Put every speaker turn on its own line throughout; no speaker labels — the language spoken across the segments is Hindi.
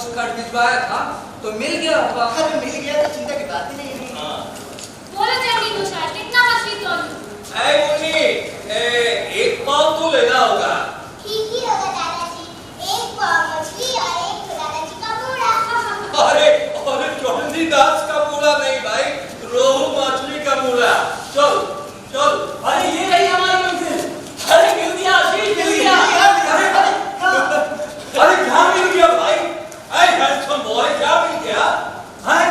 पोस्ट कार्ड भिजवाया था तो मिल गया होगा।
अरे मिल गया तो चिंता की बात ही नहीं है।
हाँ।
बोलो जल्दी तुषार, कितना मछली तोलूं?
ऐ मुन्नी, एक पाव तो लेना होगा।
ठीक ही होगा दादाजी, एक पाव मछली और एक दादाजी का पूरा।
अरे चौधरी दास का पूरा नहीं भाई, रोहू मछली का पूरा। चल चल।
अरे ये रही हमारी मंजिल। अरे मिल गया आशीष, मिल गया।
अरे क्या मिल गया भाई? ऐ हैंडसम बॉय, क्या मिल गया? हैं?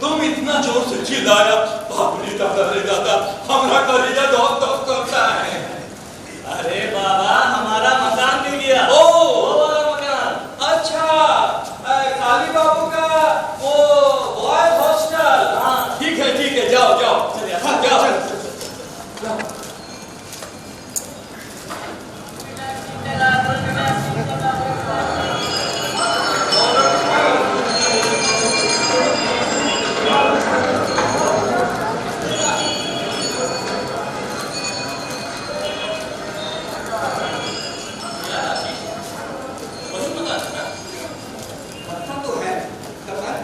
तुम इतना जोर से चिल्लाया, बाप रे दादा, हमारा कलेजा दौड़ करता है।
अरे बाबा, हमारा मकान मिल गया।
ओ
वो वाला मकान।
अच्छा, काली बाबू का वो बॉयज हॉस्टल।
हाँ।
ठीक है, जाओ
चलिए,
हाँ, जाओ।
पता तो है, कमल,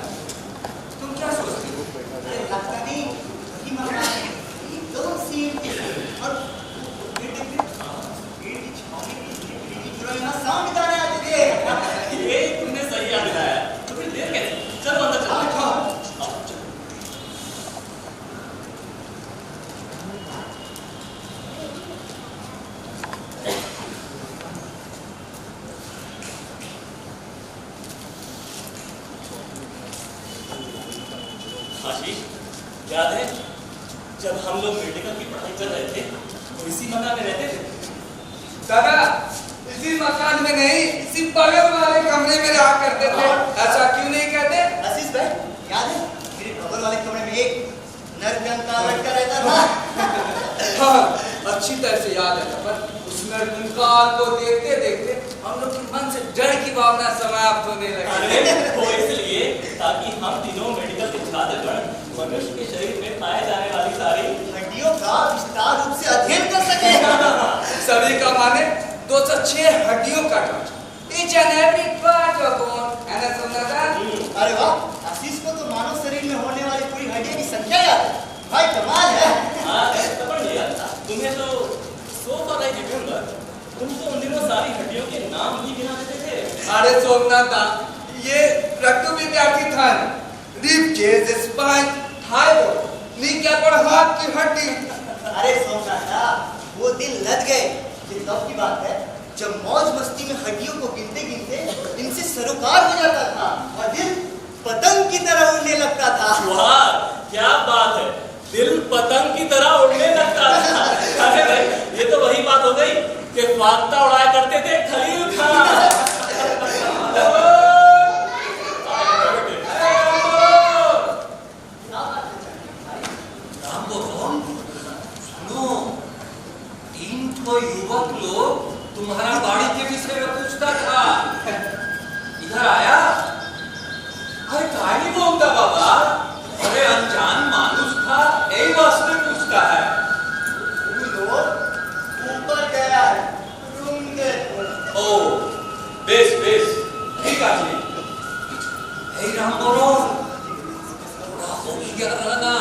तुम क्या सोचती हो? अरे लगता नहीं, वही मकान है, एकदम सेम टू सेम। और पेड़ की छाँव में पूरा यहाँ साउंड गाने आते थे।
ये तुमने सही याद दिलाया। तो फिर देर कैसे? चलो अंदर चलो।
हाँ,
आशीष, याद है जब हम लोग मेडिकल की पढ़ाई कर रहे थे तो इसी मकान में रहते थे।
दादा इसी मकान में नहीं, इसी बगल वाले कमरे में रहा करते थे। ऐसा क्यों नहीं कहते?
आशीष भाई, याद है मेरे बगल वाले कमरे में एक नरकंकाल लटका रहता था।
हाँ, अच्छी तरह से याद है। पर उस नरकंकाल को देखते देखते हम लोग के मन से डर की भावना समाप्त होने लगी।
अरे वो इसलिए ताकि हम तीनों मेडिकल के छात्रगण मनुष्य के शरीर में पाए जाने वाली सारी
हड्डियों का विस्तार रूप से अध्ययन कर सके।
सभी का माने 206 हड्डियों का ढांचा। Each and every part of bone, है ना समझदार?
अरे वाह, आशीष को तो मानव शरीर में होने वाली पूरी हड्डियों की संख्या याद है। भाई कमाल है।
हाँ, तो बढ़ गया। तुम्हें तो सोफा नहीं देखूंगा। तुम तो उन दिनों सारी हड्डियों के नाम ही गिना देते थे।
अरे सोमनाथ दा, ये रट्टू विद्यार्थी था। रिब केज, स्पाइन, थायराइड, नीचे और हाथ की हड्डी।
अरे सोमनाथ, वो दिन लद गए। ये तब की बात है जब मौज मस्ती में हड्डियों को गिनते गिनते इनसे सरोकार हो जाता था और दिल पतंग की तरह उड़ने लगता था।
वाह, क्या बात है। दिल पतंग की तरह उड़ने लगता था। अरे भाई, ये तो वही बात हो गई कि फाख्ता उड़ाया करते थे खलील खान।
तो युवक लोग तुम्हारा गाड़ी के विषय में पूछता था। इधर आया? अरे गाड़ी बोलता बाबा। अरे अनजान मानुष था, यही वास्ते पूछता है।
ऊपर गया है, रूम देखो।
ओ, बेस ठीक है जी। हे राम बोलो, थोड़ा होशियार रहना,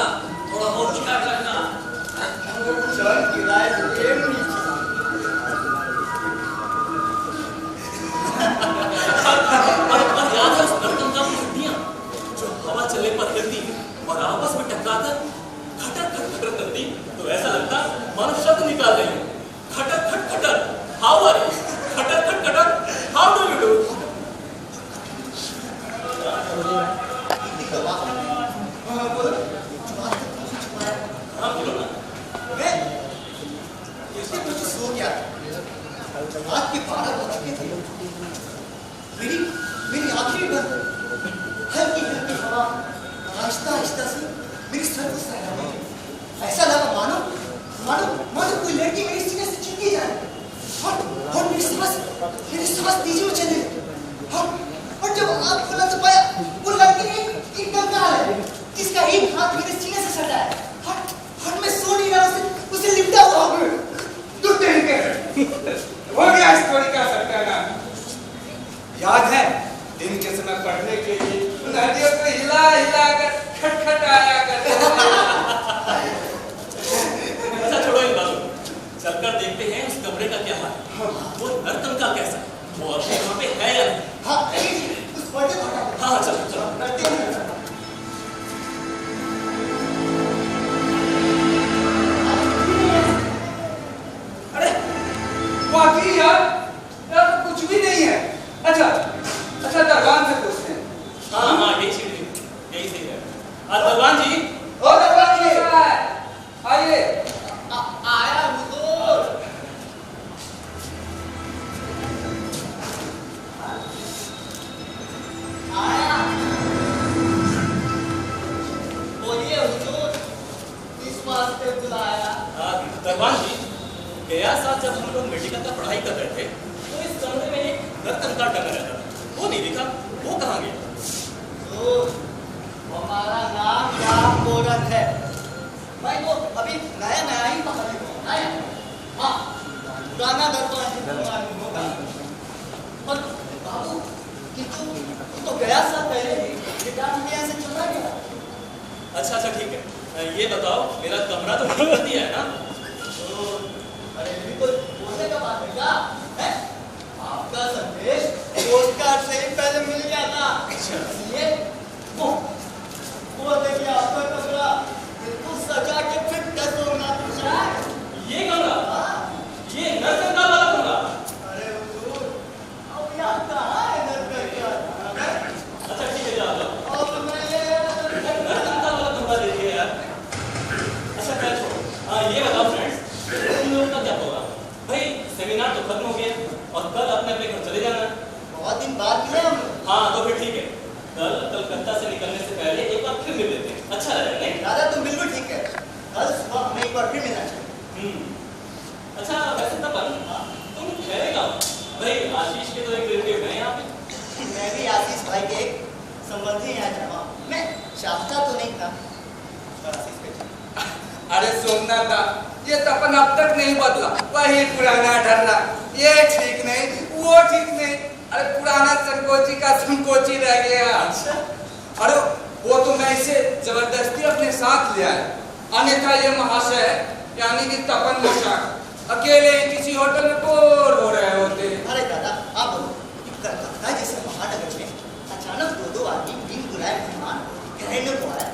थोड़ा होशियार रहना।
चल गिराए तो नीचे।
याद है उस नरकंकाल की हड्डियां जो हवा चलने पर हिलती और आपस में टकराकर खटर खटर करती, तो ऐसा लगता मानो शब्द निकाल रहे हैं। खटर खट खटर, हाउ आर यू? खटर खट खटर, हाउ डू यू डू? हाँ बोलो ना।
मैं इसके कुछ सो गया। रात के 12 बज चुके थे। मेरी आखिरी बंद, हल्की हवा आहिस्ता से मेरी सर को सहलाने लगी। ऐसा लगा मानो कोई लड़की मेरे सीने से चिपकी जाए। और मेरी सांस तेजी में चले। और जब आँख खोला तो पाया वो लड़की एक कंकाल है जिसका एक हाथ मेरे सीने से सटा है। और मैं सो नहीं रहा, उसे लिपटा हुआ हूँ।
तू हो गया स्टोरी का सत्यानाश। याद है दिन के समय पढ़ने के लिए नदियों को हिला हिला कर खटखटाया करते थे।
अच्छा छोड़ो इन बातों को। चलकर देखते हैं उस कमरे का क्या हाल है। वो नर्तन का कैसा है? वो अभी वहाँ पे है या नहीं?
हाँ जी, उस पर्दे को हटाओ।
हाँ हाँ चलो चलो।
करते हैं।
अरे वाकई यार तो कुछ भी नहीं है। अच्छा अच्छा दरबान से पूछते हैं।
हाँ हाँ यही सही है। दरबान जी।
ओ दरबान जी आइए।
आया हुजूर। आया। बोलिए हुजूर, किस वास्ते बुलाया?
दरबान जी, गया साल जब हम लोग मेडिकल का पढ़ाई कर रहे थे तो इस कमरे में एक नर्तन का टंगा रहता था। वो नहीं दिखा, वो कहाँ गया?
हुजूर, हमारा नाम राम गोरख है। भाई वो अभी नया नया ही बाहर निकला है। हाँ, पुराना दरबार मालूम होगा। और बाबू, तू तो गया साल पहले ही रिटायर इंडिया से चला गया।
अच्छा अच्छा ठीक है। ये बताओ मेरा कमरा तो ठीक कर दिया है ना?
तो अरे भी तो बोलने का बात है क्या? है? आपका संदेश पोस्ट कार्ड से ही पहले मिल गया था। इसलिए वो देखिए आपका कमरा बिल्कुल सजा के फिट कर होना चाहिए।
ये कमरा?
हाँ?
ये नर्तन का वाला कमरा?
अरे हुजूर, अब यहाँ कहाँ है नर्तन का?
अच्छा ठीक है जाओ।
अब मैं ये
नर्तन का वाला कमरा देखिए यार। अच्छा क्या छोड़ो। ये बताओ फ्रेंड्स, तुम लोगों का क्या होगा? भाई सेमिनार तो खत्म हो गया और कल अपने अपने घर चले जाना।
बहुत दिन बाद मिले हम लोग।
हाँ तो फिर ठीक है। कल कलकत्ता से निकलने से पहले एक बार फिर मिल लेते हैं। अच्छा रहेगा नहीं?
दादा तुम बिल्कुल ठीक है। कल सुबह हमें एक बार फिर मिलना चाहिए।
अच्छा वैसे तपन, तुम ठहरेगा? भाई आशीष के तो एक रिलेटिव है यहाँ पे।
मैं भी आशीष भाई के एक संबंधी यहाँ जमा। मैं चाहता तो नहीं था, पर आशीष पे था।
अरे सोमनाथ दा, ये तपन अब तक नहीं बदला। वही पुराना ढर्रा, ये ठीक नहीं वो ठीक नहीं। अरे पुराना संकोची का संकोची रह गया।
अच्छा
अरे वो तो मैं इसे जबरदस्ती अपने साथ ले आया। अन्यथा ये महाशय यानी कि तपन मोशाक अकेले किसी होटल में बोर हो रहे होते।
अरे दादा आप बोलो, कलकत्ता जैसे महानगर में अचानक दो आदमी बिन बुलाए मेहमान रहने को आए।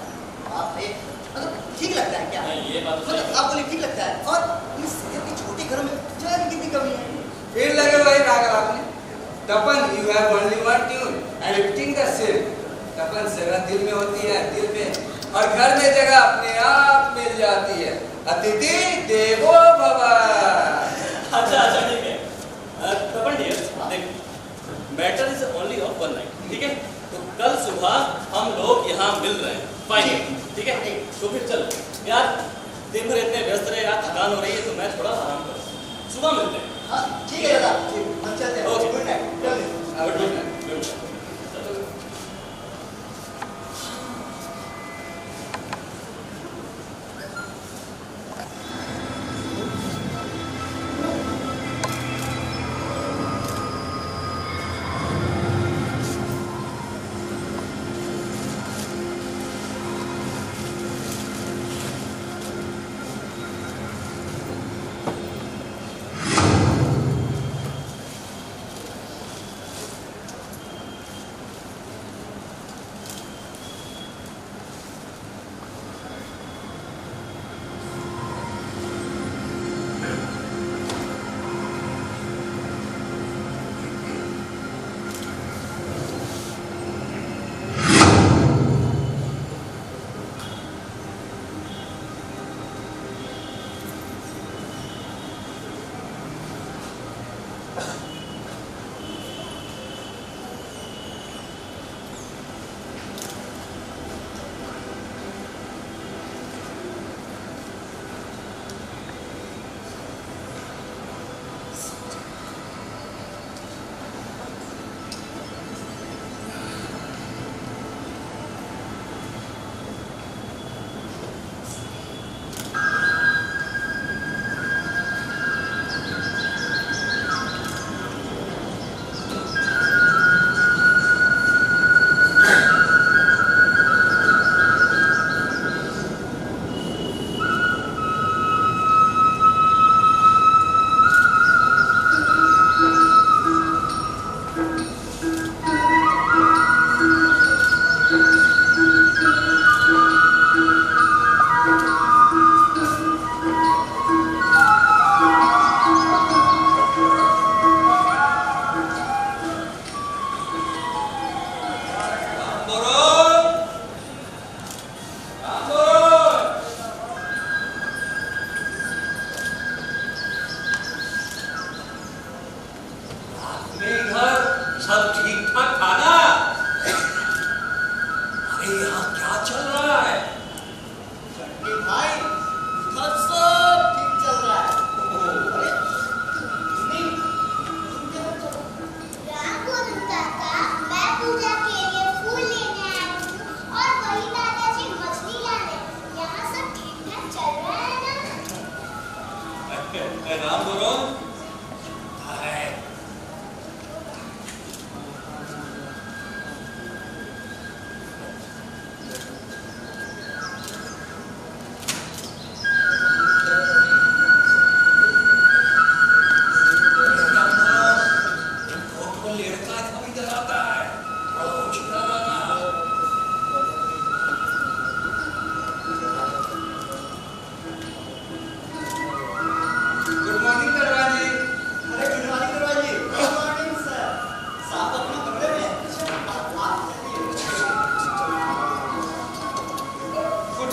बाप रे, मतलब ठीक लगता है क्या?
नहीं, ये बात तो
मतलब
सही है।
आप बोले ठीक लगता है। और इस शहर के छोटे घरों में जगह की कितनी कमी है।
फिर लगे वही राग आपने। Tapan you have only one tune, repeating the same. Tapan जगह दिल में होती है, दिल में, और घर में जगह अपने आप मिल जाती है। अतिथि देवो भव।
अच्छा अच्छा ठीक है। तपन डियर देख, matter is only of one night, ठीक है? तो कल सुबह हम लोग यहाँ मिल रहे हैं फाइनल, ठीक है? तो फिर चलो यार, दिन भर इतने व्यस्त रहे यार, थकान हो रही है तो मैं थोड़ा आराम करूँ। सुबह मिलते हैं।
हाँ ठीक है दादा, हम चलते हैं।
Okay.
Good night.
Good night. Good night.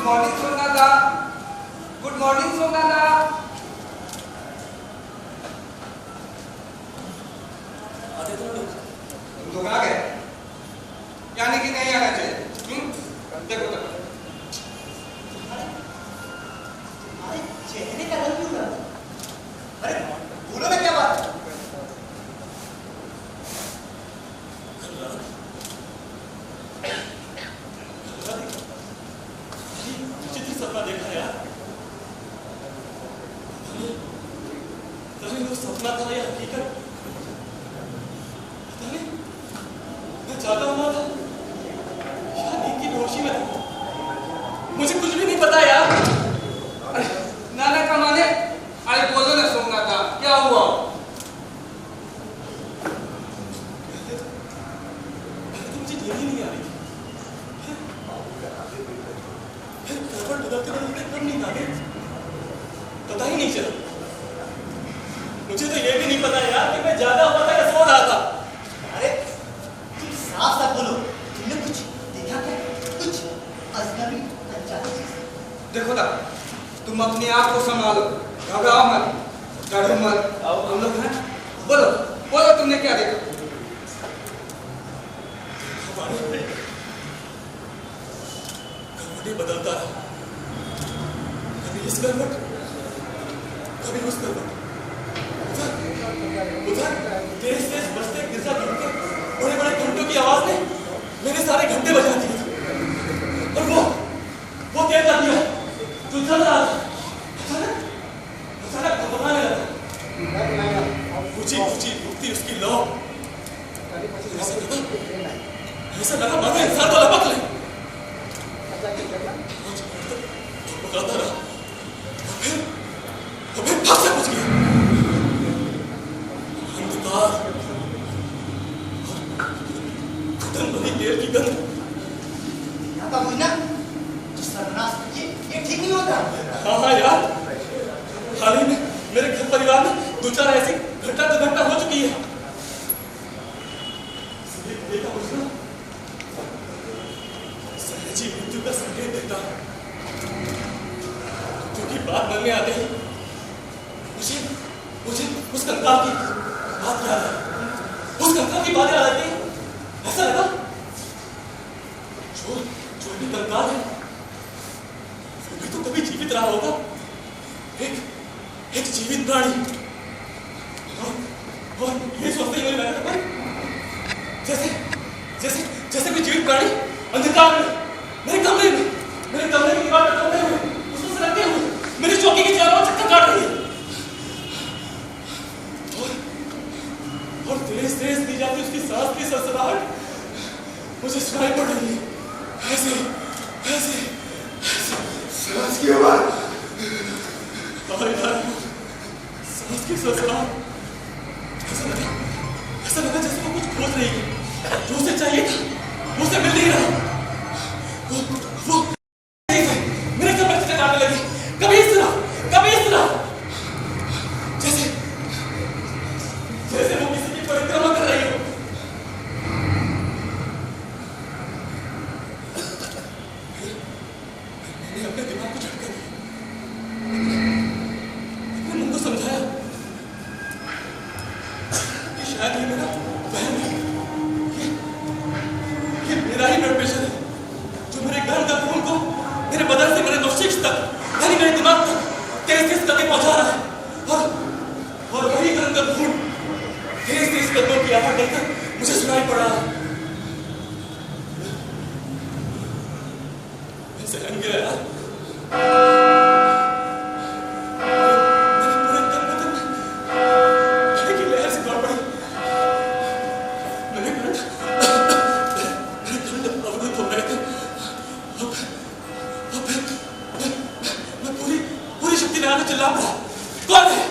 Morning Somnatha. Good morning Somnatha. तुम लोग आ गए, यानी कि नहीं आना चाहिए। देखो तो
तुम्हारे चेहरे का रंग क्यों बदला? अरे बोलो ना क्या बात है?
चित्र सपना देखा यार। तभी वो सपना था या हकीकत पता नहीं। मैं जागा हुआ था या नींद की बेहोशी में था, मुझे कुछ भी नहीं पता यार।
अरे नाना का माने, अरे बोलो ना सोमनाथा, क्या हुआ?
मुझे नींद ही नहीं आ रही थी। करवट बदलते बदलते कब नींद आ गई पता ही नहीं चला। मुझे तो ये भी नहीं पता यार कि मैं जागा हुआ था या सो रहा था।
अरे तुम साफ साफ बोलो, तुमने कुछ देखा क्या? कुछ अजनबी अनजानी चीज?
देखो ना, तुम अपने आप को संभालो, घबराओ मत, डरो मत। हम लोग हैं, बोलो बोलो, तुमने क्या देखा?
करवटें बदलता रहा, कभी इस करवट कभी उस करवट। उधर तेज तेज बजते गिरजा घंटे, बड़े बड़े घंटों की आवाज ने मेरे सारे घंटे बजा दिए थे। और वो क्या कर दिया जो चल रहा था, अचानक घबराने लगा। ऊंची ऊंची उठती उसकी लौ, ऐसा लगा मानो इंसान को लपक ले। पकाता रहा और फिर फंस से कुछ गया। अंधकार घुटन भरी तेल की गंध।
यहाँ का बुझना तो सर्वनाश, ये ठीक नहीं होता।
हाँ यार, हाल ही में मेरे घर परिवार में दो चार ऐसी घटना दुर्घटना हो चुकी है। देखा बुझना सहजी मृत्यु का संकेत देता है, क्योंकि बात मन में आते ही मुझे उस कंकाल की बात याद आई। उस कंकाल की बात याद आती है, ऐसा लगा जो भी कंकाल है वो भी तो कभी जीवित रहा होगा, एक जीवित प्राणी। और ये सोचते ही मेरे लगा जैसे कोई जीवित प्राणी अंधकार में मेरे कमरे की दीवार पर टंगे हुए, उसमें से लगे हुए मेरी चौकी की चारों ओर चक्कर काट रही है। और तेज तेज दी जाती उसकी सांस की सरसराहट मुझे सुनाई पड़ रही है। ऐसे
सांस की आवाज,
सांस की सरसराहट। ऐसा लगा जैसे वो कुछ खोज रही है, जो उसे चाहिए था वो उसे मिल नहीं रहा। वो मेरे कमरे से काटने लगी, कभी इस तरह जैसे वो किसी की परिक्रमा कर रही हो। मैंने अपने दिमाग को झटका दिया, अपने मन को समझाया कि शायद ये मेरा वहम है, ये मेरा ही ब्लड प्रेशर है जो मेरे गर्द खून को मेरे बदन से मेरे मस्तिष्क तक, यानी मेरे दिमाग तक तेज तेज करके पहुंचा रहा है। और वही गर्द खून तेज तेज कदमों की आवाज देकर मुझे सुनाई पड़ रहा है। मैं सहन गया यार। मेरे पूरे तन बदन में घड़ी की लहर से दौड़ पड़ी। मेरे घंटे अवरुद्ध हो गए थे। मैं पूरी शक्ति लगाकर चिल्ला पड़ा, कौन है?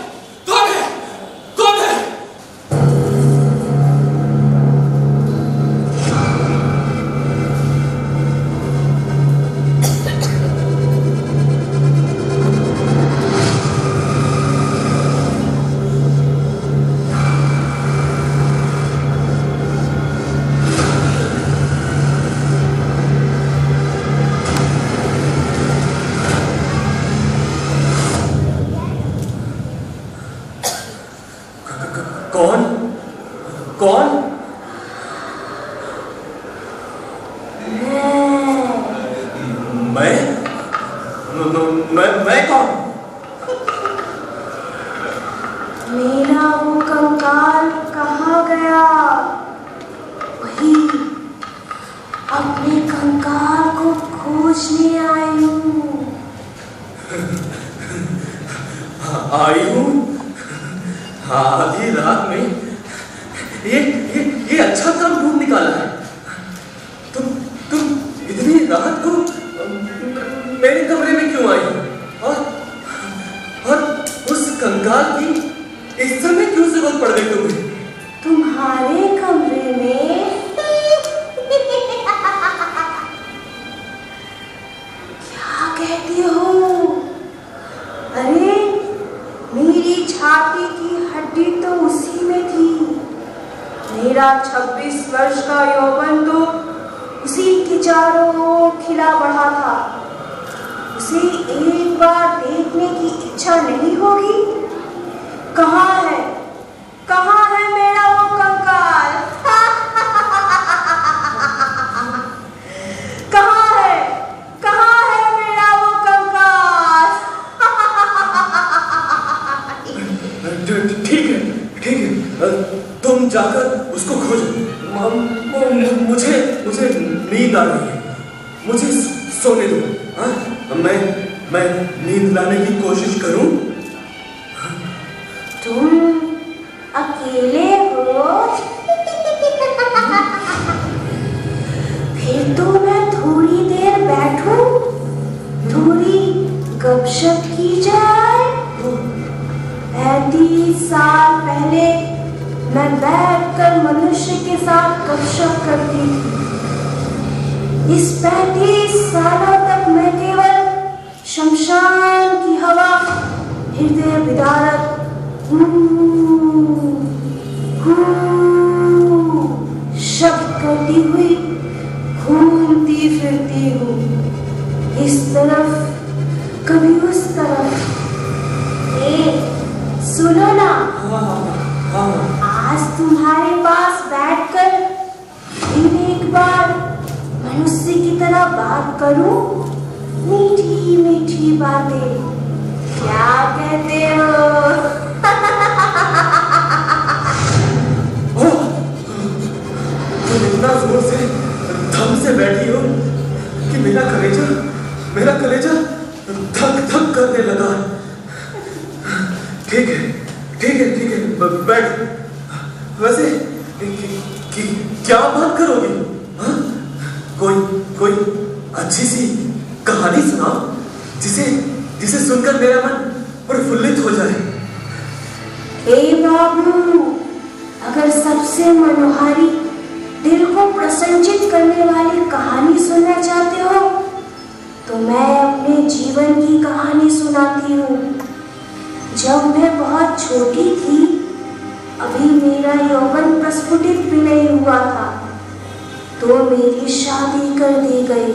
मैं कौन?
मेरा वो कंकाल कहाँ गया? वही अपने कंकाल को खोजने आई हूँ।
आई हूँ आधी रात में? ये अच्छा काम ढूंढ निकाला है। तुम इतनी रात को मेरे कमरे में क्यों आई? और उस कंकाल की इस समय क्यों जरूरत पड़ गई तुम्हें?
तुम्हारे कमरे में? क्या कहती हो? अरे मेरी छाती की हड्डी तो उसी में थी। मेरा 26 वर्ष का यौवन तो उसी के चारों ओर खिला बढ़ा था। उसे एक बार देखने की इच्छा नहीं होगी? कहाँ है मेरा वो कंकाल? कहाँ है मेरा वो कंकाल?
ठीक है, तुम जाकर उसको खोजो। मुझे नींद आ रही है, मुझे सोने दो। हाँ, मैं नींद लाने की कोशिश करूं।
तुम अकेले हो? फिर तो मैं थोड़ी देर बैठूं, थोड़ी गपशप की जाए। 35 साल पहले मैं बैठकर मनुष्य के साथ गपशप करती थी। इस 35 सालों तक मैं केवल शमशान की हवा, हृदय विदारक शब्द करती हुई घूमती फिरती हूँ, इस तरफ कभी उस तरफ। सुनो ना, आज तुम्हारे पास बैठकर फिर एक बार मनुष्य की तरह बात करूं, मीठी मीठी बातें। क्या कहते हो?
तुम इतना जोर से थम से बैठी हो कि मेरा कलेजा धक करने लगा। ठीक है, बैठ। वैसे क्या बात करोगी? हाँ? कोई अच्छी सी कहानी सुनाओ, जिसे सुनकर मेरा मन प्रफुल्लित हो जाए।
हे बाबू, अगर सबसे मनोहारी, दिल को प्रसन्नचित करने वाली कहानी सुनना चाहते हो तो मैं अपने जीवन की कहानी सुनाती हूँ। जब मैं बहुत छोटी थी, अभी मेरा यौवन प्रस्फुटित भी नहीं हुआ था, तो मेरी शादी कर दी गई।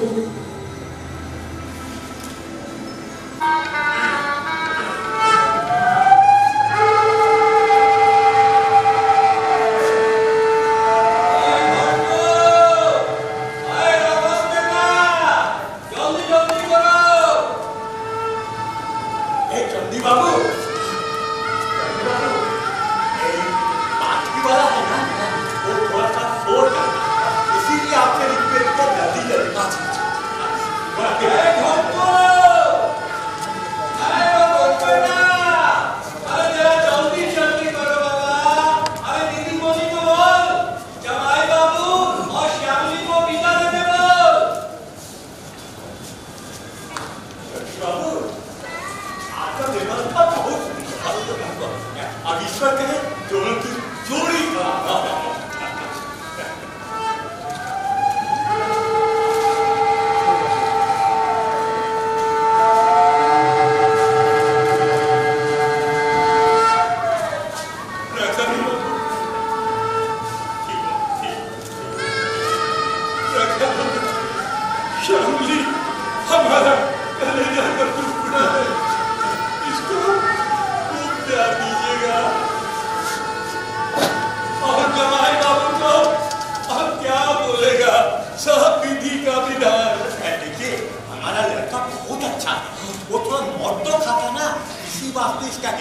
वो तो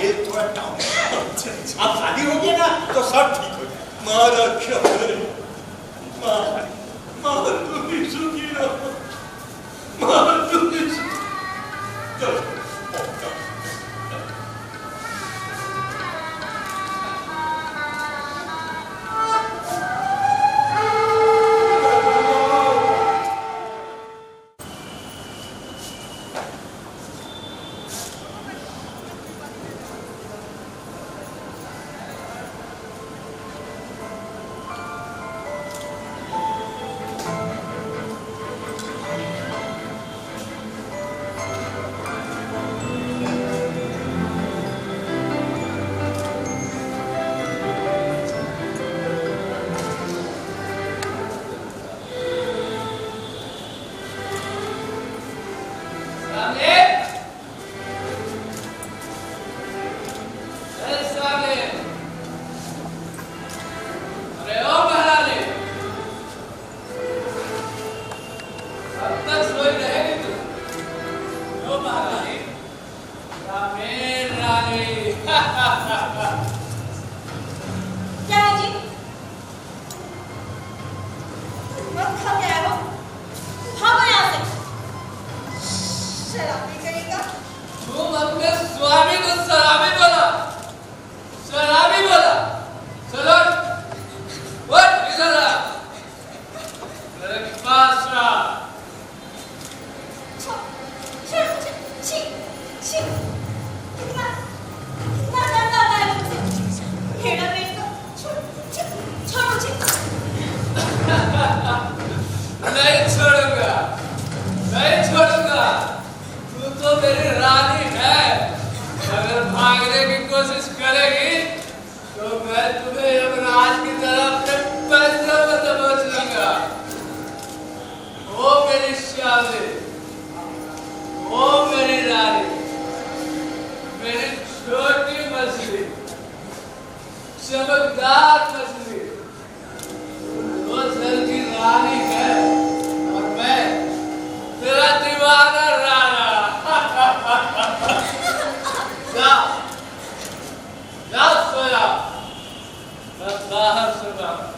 हेल्थ थोड़ा डाउन है। अब शादी हो गया ना तो सब ठीक हो जाए।
मारा क्या करे? माँ तू भी सुखी रहो, माँ तू भी सुखी। चलो
क्या है जी? मत खा के आए हो? भागो यहाँ से। शराबी कहेगा।
तुम अपने स्वामी को शराबी बोला, शराबी बोला। चलो उठ, इधर आ, मेरे पास आ।
कितना दर्द आता है मुझसे। हेड़ा पेट को छोड़ो जी।
नहीं छोड़ूंगा, नहीं छोड़ूंगा। तू तो मेरी रानी है। अगर भागने की कोशिश करेगी तो मैं तुम्हें यमराज की तरह अपने पैरों में दबोच लूंगा। ओ मेरी श्यामी, ओ मेरी रानी, मेरी छोटी मछली, चमकदार मछली, वो जल की रानी है और मैं तेरा दीवाना राणा। जा, जा सोया, मैं बाहर से बाहर।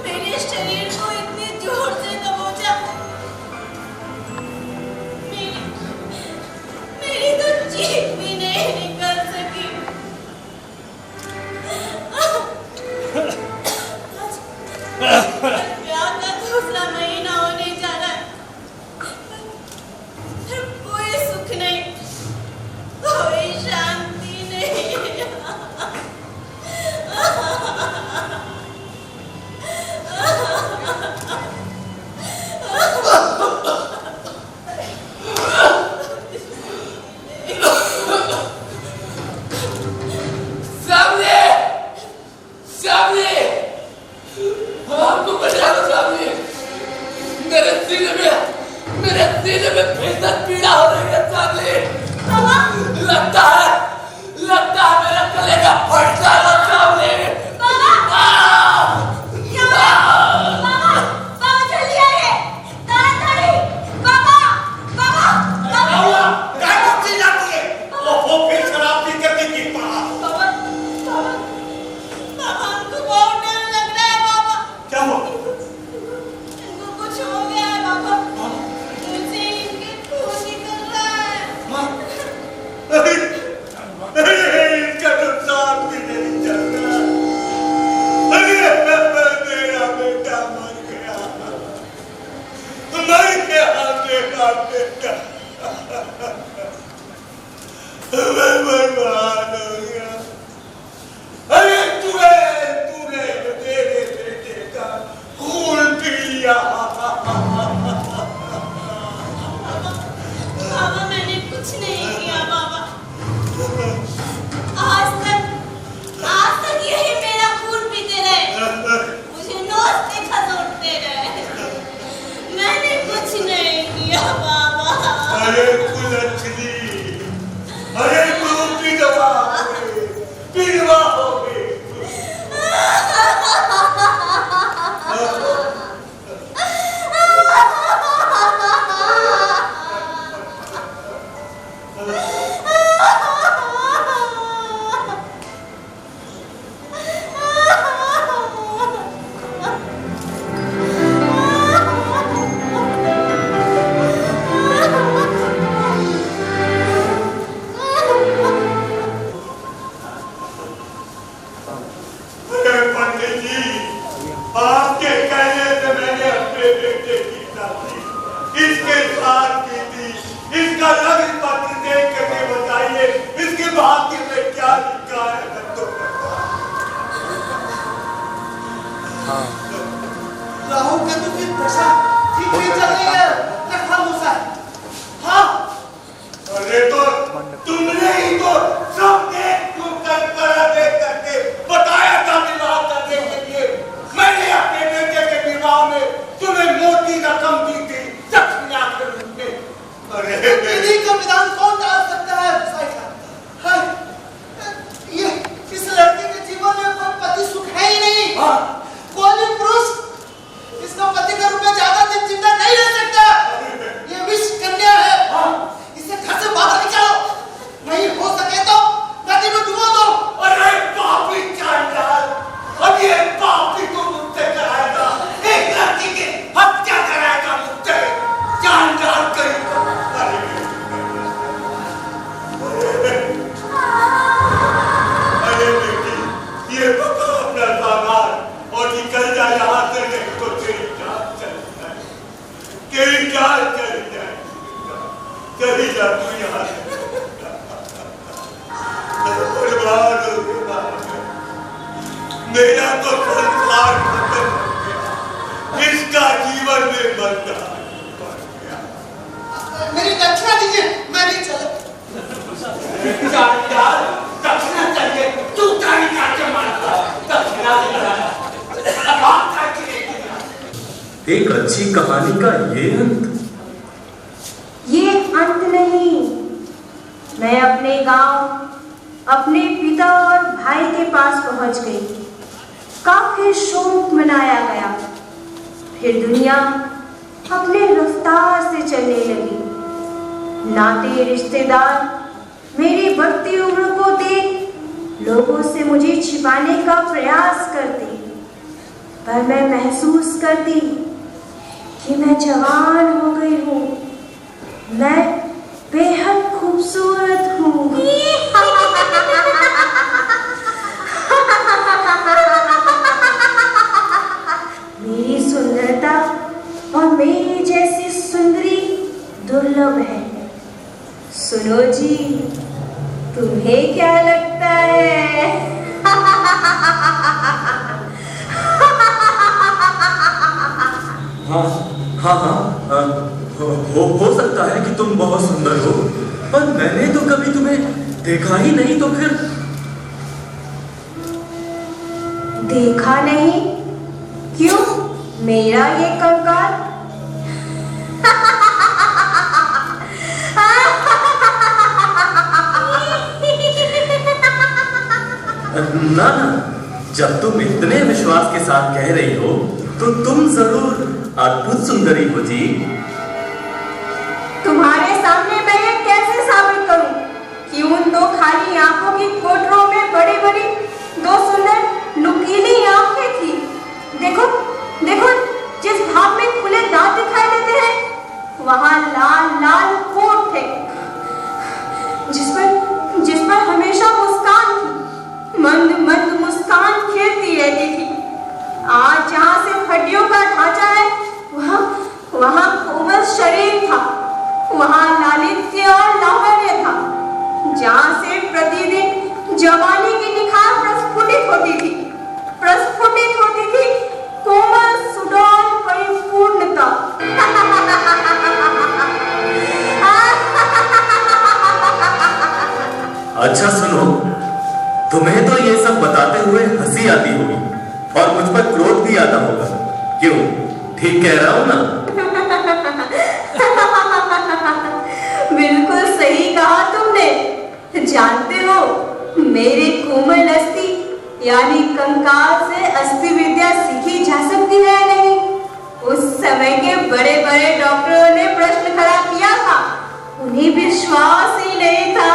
मेरे शरीर को इतनी जोर से दबोचा। मेरी तो जीभ भी नहीं निकल सकी। ब्याह का दूसरा महीना होने जा रहा है, कोई सुख नहीं, कोई शांति नहीं।
सामने, सामने, आपको बचा लो सामने। मेरे सीने में भीतर पीड़ा हो रही है सामने। लगता है मेरा गले का फट जाएगा सामने।
इनका नुकसान
अरे पंडित जी, आपके कहने से मैंने अपने बेटे की शादी इसके साथ की थी। इसका लग्न पत्र देख करके बताइए इसके भाग्य में क्या लिखा है।
राहुल के तो फिर दशा ठीक नहीं चल रही है, खामोशा है। हाँ,
अरे तो तुमने ही तो सब देख करके बताया था विवाह करने के लिए। मैंने अपने बेटे के विवाह में तुम्हें मोटी रकम दी थी दक्षिणा के रूप में। अरे
विधि का विधान कौन टाल सकता है? हाँ, ये इस लड़के के जीवन में कोई पति सुख है ही नहीं।
हाँ।
कोई भी पुरुष इसका पति के रूप में ज्यादा दिन जिंदा नहीं रह सकता। ये विष कन्या है।
हाँ।
इसे घर से बाहर निकालो, नहीं हो सके तो नदी में डुबो दो।
अरे पापी चांडाल, अब ये पापी को मुझसे कराएगा, एक लड़की की हत्या कराएगा मुझसे, चांडाल करेगा। अरे बेटी, ये पकड़ अपना सामान और निकल जा यहाँ से, नहीं तो तेरी जान चली जाए, तेरी जान चली जाए। चली जा तू यहाँ से। बर्बाद हो गया, मेरा तो संसार खत्म हो गया, इसका जीवन में बंधन पड़ गया।
मेरी दक्षिणा दीजिए, मैं नहीं चला।
चांडाल, दक्षिणा चाहिए, तू तारी काटे मारता, दक्षिणा देगा।
एक अच्छी कहानी का ये अंत।
ये अंत नहीं। मैं अपने गांव, अपने पिता और भाई के पास पहुंच गई। काफी शोक मनाया गया। फिर दुनिया अपने रफ्तार से चलने लगी। नाते रिश्तेदार मेरी बढ़ती उम्र को देख लोगों से मुझे छिपाने का प्रयास करते, पर मैं महसूस करती कि मैं जवान हो गई हूँ। मैं बेहद खूबसूरत हूँ। मेरी सुंदरता और मेरी जैसी सुंदरी दुर्लभ है। सुनो जी, तुम्हें क्या लगता है?
हाँ, हो सकता है कि तुम बहुत सुंदर हो, पर मैंने तो कभी तुम्हें देखा ही नहीं। तो फिर
देखा नहीं? क्यों? मेरा ये कंकाल?
ना, जब तुम इतने विश्वास के साथ कह रही हो तो तुम जरूर अद्भुत सुंदरी हो जी।
तुम्हारे सामने मैं ये कैसे साबित करूं कि उन दो खाली आंखों की कोठरों में बड़ी बड़ी दो सुंदर नुकीली आंखें थी। देखो, देखो, जिस भाव में खुले दांत दिखाई देते हैं, वहां लाल लाल होंठ थे, जिस पर हमेशा मुस्कान थी। मंद मंद मुस्कान खेलती रहती थी। आज जहां से हड्डियों का ढांचा है, वहां कोमल शरीर था, वहां लालित्य और लावण्य था। जहां से प्रतिदिन जवानी की निखार प्रस्फुटित होती थी कोमल सुडौल परिपूर्णता।
अच्छा सुनो, तुम्हें तो ये सब बताते हुए हंसी आती होगी और मुझ पर क्रोध भी आता होगा। क्यों? ठीक कह रहा हूं ना?
बिल्कुल सही कहा तुमने। जानते हो, मेरे कोमल अस्थि यानी कंकाल से अस्थि विद्या सीखी जा सकती है या नहीं? उस समय के बड़े बड़े डॉक्टरों ने प्रश्न खड़ा किया था, उन्हें विश्वास ही नहीं था।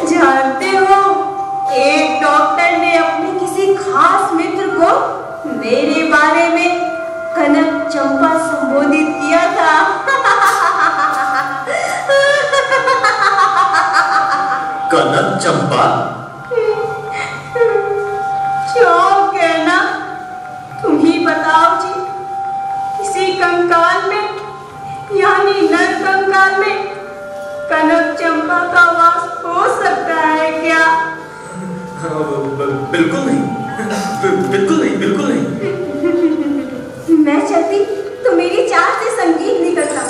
जानते हो, एक डॉक्टर ने अपने किसी खास मित्र को मेरे बारे में कनक चंपा संबोधित किया था।
कनक चंपा।
क्यों कहना, तुम ही बताओ जी। इसी कंकाल में यानी नर कंकाल में कनक चंपा का वास हो सकता है क्या?
बिल्कुल नहीं, बिल्कुल नहीं, बिल्कुल नहीं।
मैं चलती तो मेरी चाल से संगीत निकलता,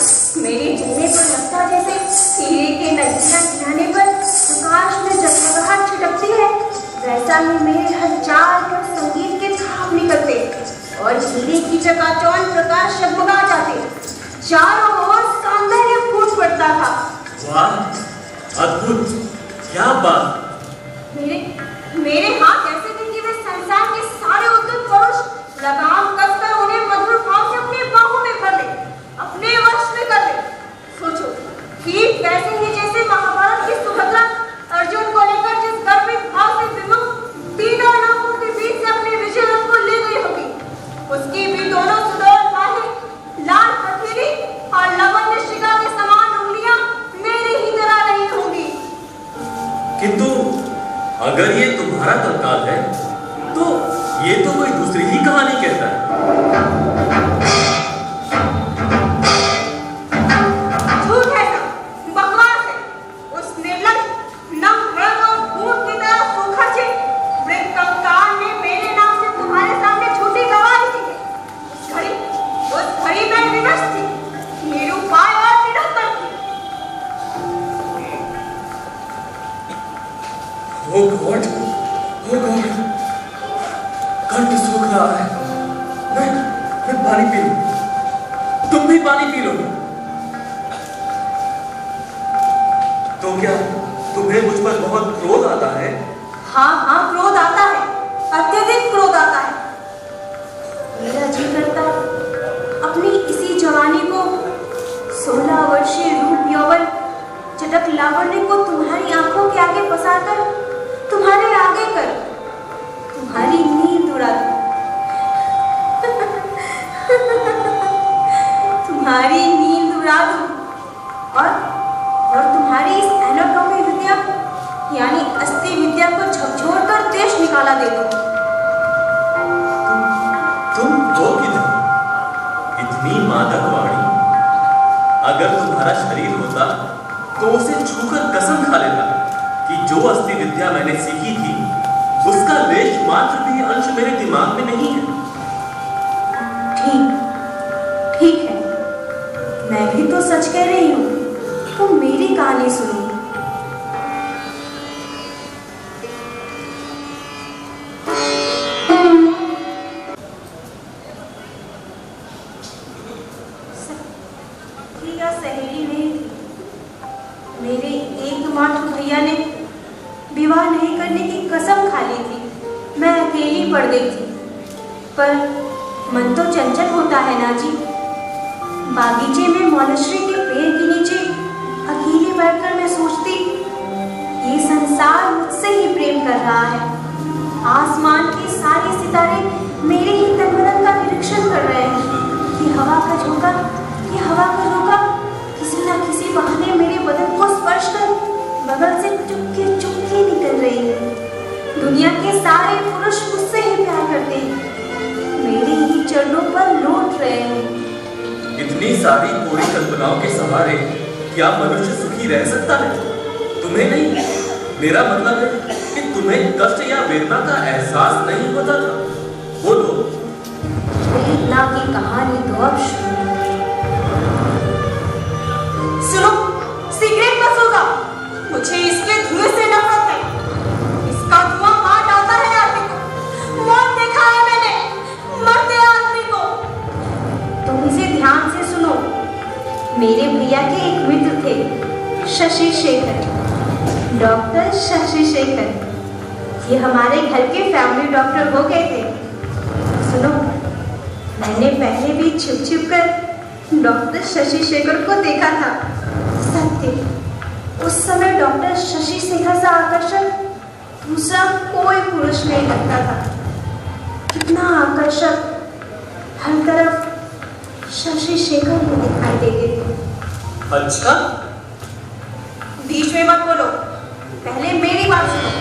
मेरे चेहरे पर लगता जैसे हीरे के नदियां किनारे पर प्रकाश में जगमगाहट छिटकती है, वैसा ही मेरे हर चाल पर संगीत के भाव निकलते और हीरे की चकाचौंध प्रकाश जगमगा जाते। चारों ओर सौंदर्य फूट पड़ता था।
वाह, अद्भुत, क्या बात।
मेरे हाथ ऐसे थे कि वे संसार के सारे उद्युक्त पुरुष लगाम कसकर उन्हें मधुर भाव से अपने बाहों में भर ले, अपने वश में कर ले। सोचो, ठीक वैसे ही जैसे महाभारत की सुभद्रा अर्जुन को लेकर जिस गर्वित भाव से विमुख तीनों लोगों के बीच से अपने विजय रथ को ले गई होगी, उसकी भी दोनों सुदर्शन बाहें, लाल हथेली और लवण्य शिखा के समान उंगलियां मेरी ही तरह रही होंगी।
किंतु अगर ये तुम्हारा कंकाल है तो ये तो कोई दूसरी ही कहानी कहता है।
झूठ है, बकवास है। उस निर्लज, नम्र और भूत की तरह सूखा छे मृत कंकाल ने मेरे नाम से तुम्हारे सामने झूठी गवाही दी है। उस घड़ी मैं विवश थी, निरुपाय और निरुत्तर थी।
ओ गॉड, ओ गॉड, कंठ सूख रहा है। मैं पानी पी लूं, तुम भी पानी पी लो। तो क्या तुम्हें मुझ पर बहुत क्रोध आता है?
हाँ हाँ, क्रोध आता है, अत्यधिक क्रोध आता है। मेरा जी करता अपनी इसी जवानी को, 16 वर्षीय रूप यौवन चटक लावण्य को तुम्हारी आंखों के आगे पसारकर तुम्हारे आगे कर तुम्हारी नींद उड़ा दूं। तुम्हारी नींद उड़ा दूं और तुम्हारी इस एनाटॉमी विद्या यानी अस्थि विद्या को झकझोरकर देश निकाला दे दूं।
तुम हो किधर? इतनी मादक वाणी। अगर तुम्हारा शरीर होता तो उसे छूकर कसम खा लेता कि जो अस्थि विद्या मैंने सीखी थी उसका लेश मात्र भी अंश मेरे दिमाग में नहीं है।
ठीक है, मैं भी तो सच कह रही हूँ। तुम मेरी कहानी सुनो। सहेली नहीं थी। मेरे एकमात्र भैया ने विवाह नहीं करने की कसम खा ली थी। मैं अकेली पड़ गई थी, पर मन तो चंचल होता है ना जी। बागीचे में मौलश्री के पेड़ के नीचे अकेली बैठकर मैं सोचती, ये संसार मुझसे ही प्रेम कर रहा है। आसमान के सारे सितारे मेरे ही तनमन का निरीक्षण कर रहे हैं कि हवा का झोंका किसी न किसी बहाने मेरे बदन को स्पर्श कर बगल से चुपके चुपके निकल रही है। दुनिया के सारे पुरुष मुझसे ही प्यार करते हैं, मेरे ही चरणों पर लौट रहे हैं।
इतनी सारी पूरी कल्पनाओं के सहारे क्या मनुष्य सुखी रह सकता है? तुम्हें नहीं, मेरा मतलब है कि तुम्हें कष्ट या वेदना का एहसास नहीं होता था। बोलो।
वेदना की कहानी तो अब सुनो। सिगरेट मत होगा, मुझे इसके धुएं से नफरत है। इसका धुआं मार डालता है आदमी को। मौत देखा है मैंने, मरते आदमी को। तुम इसे ध्यान से सुनो। मेरे भैया के एक मित्र थे, शशि शेखर, डॉक्टर शशि शेखर। ये हमारे घर के फैमिली डॉक्टर हो गए थे। सुनो, मैंने पहले भी छिप छिप कर डॉक्टर शशि शेखर को देखा था। सत्य, उस समय डॉक्टर शशि शेखर से आकर्षक दूसरा कोई पुरुष नहीं लगता था। कितना आकर्षक, हर तरफ शशि शेखर को दिखाई देते थे।
अच्छा,
बीच में मत बोलो। पहले मेरी बात सुनो।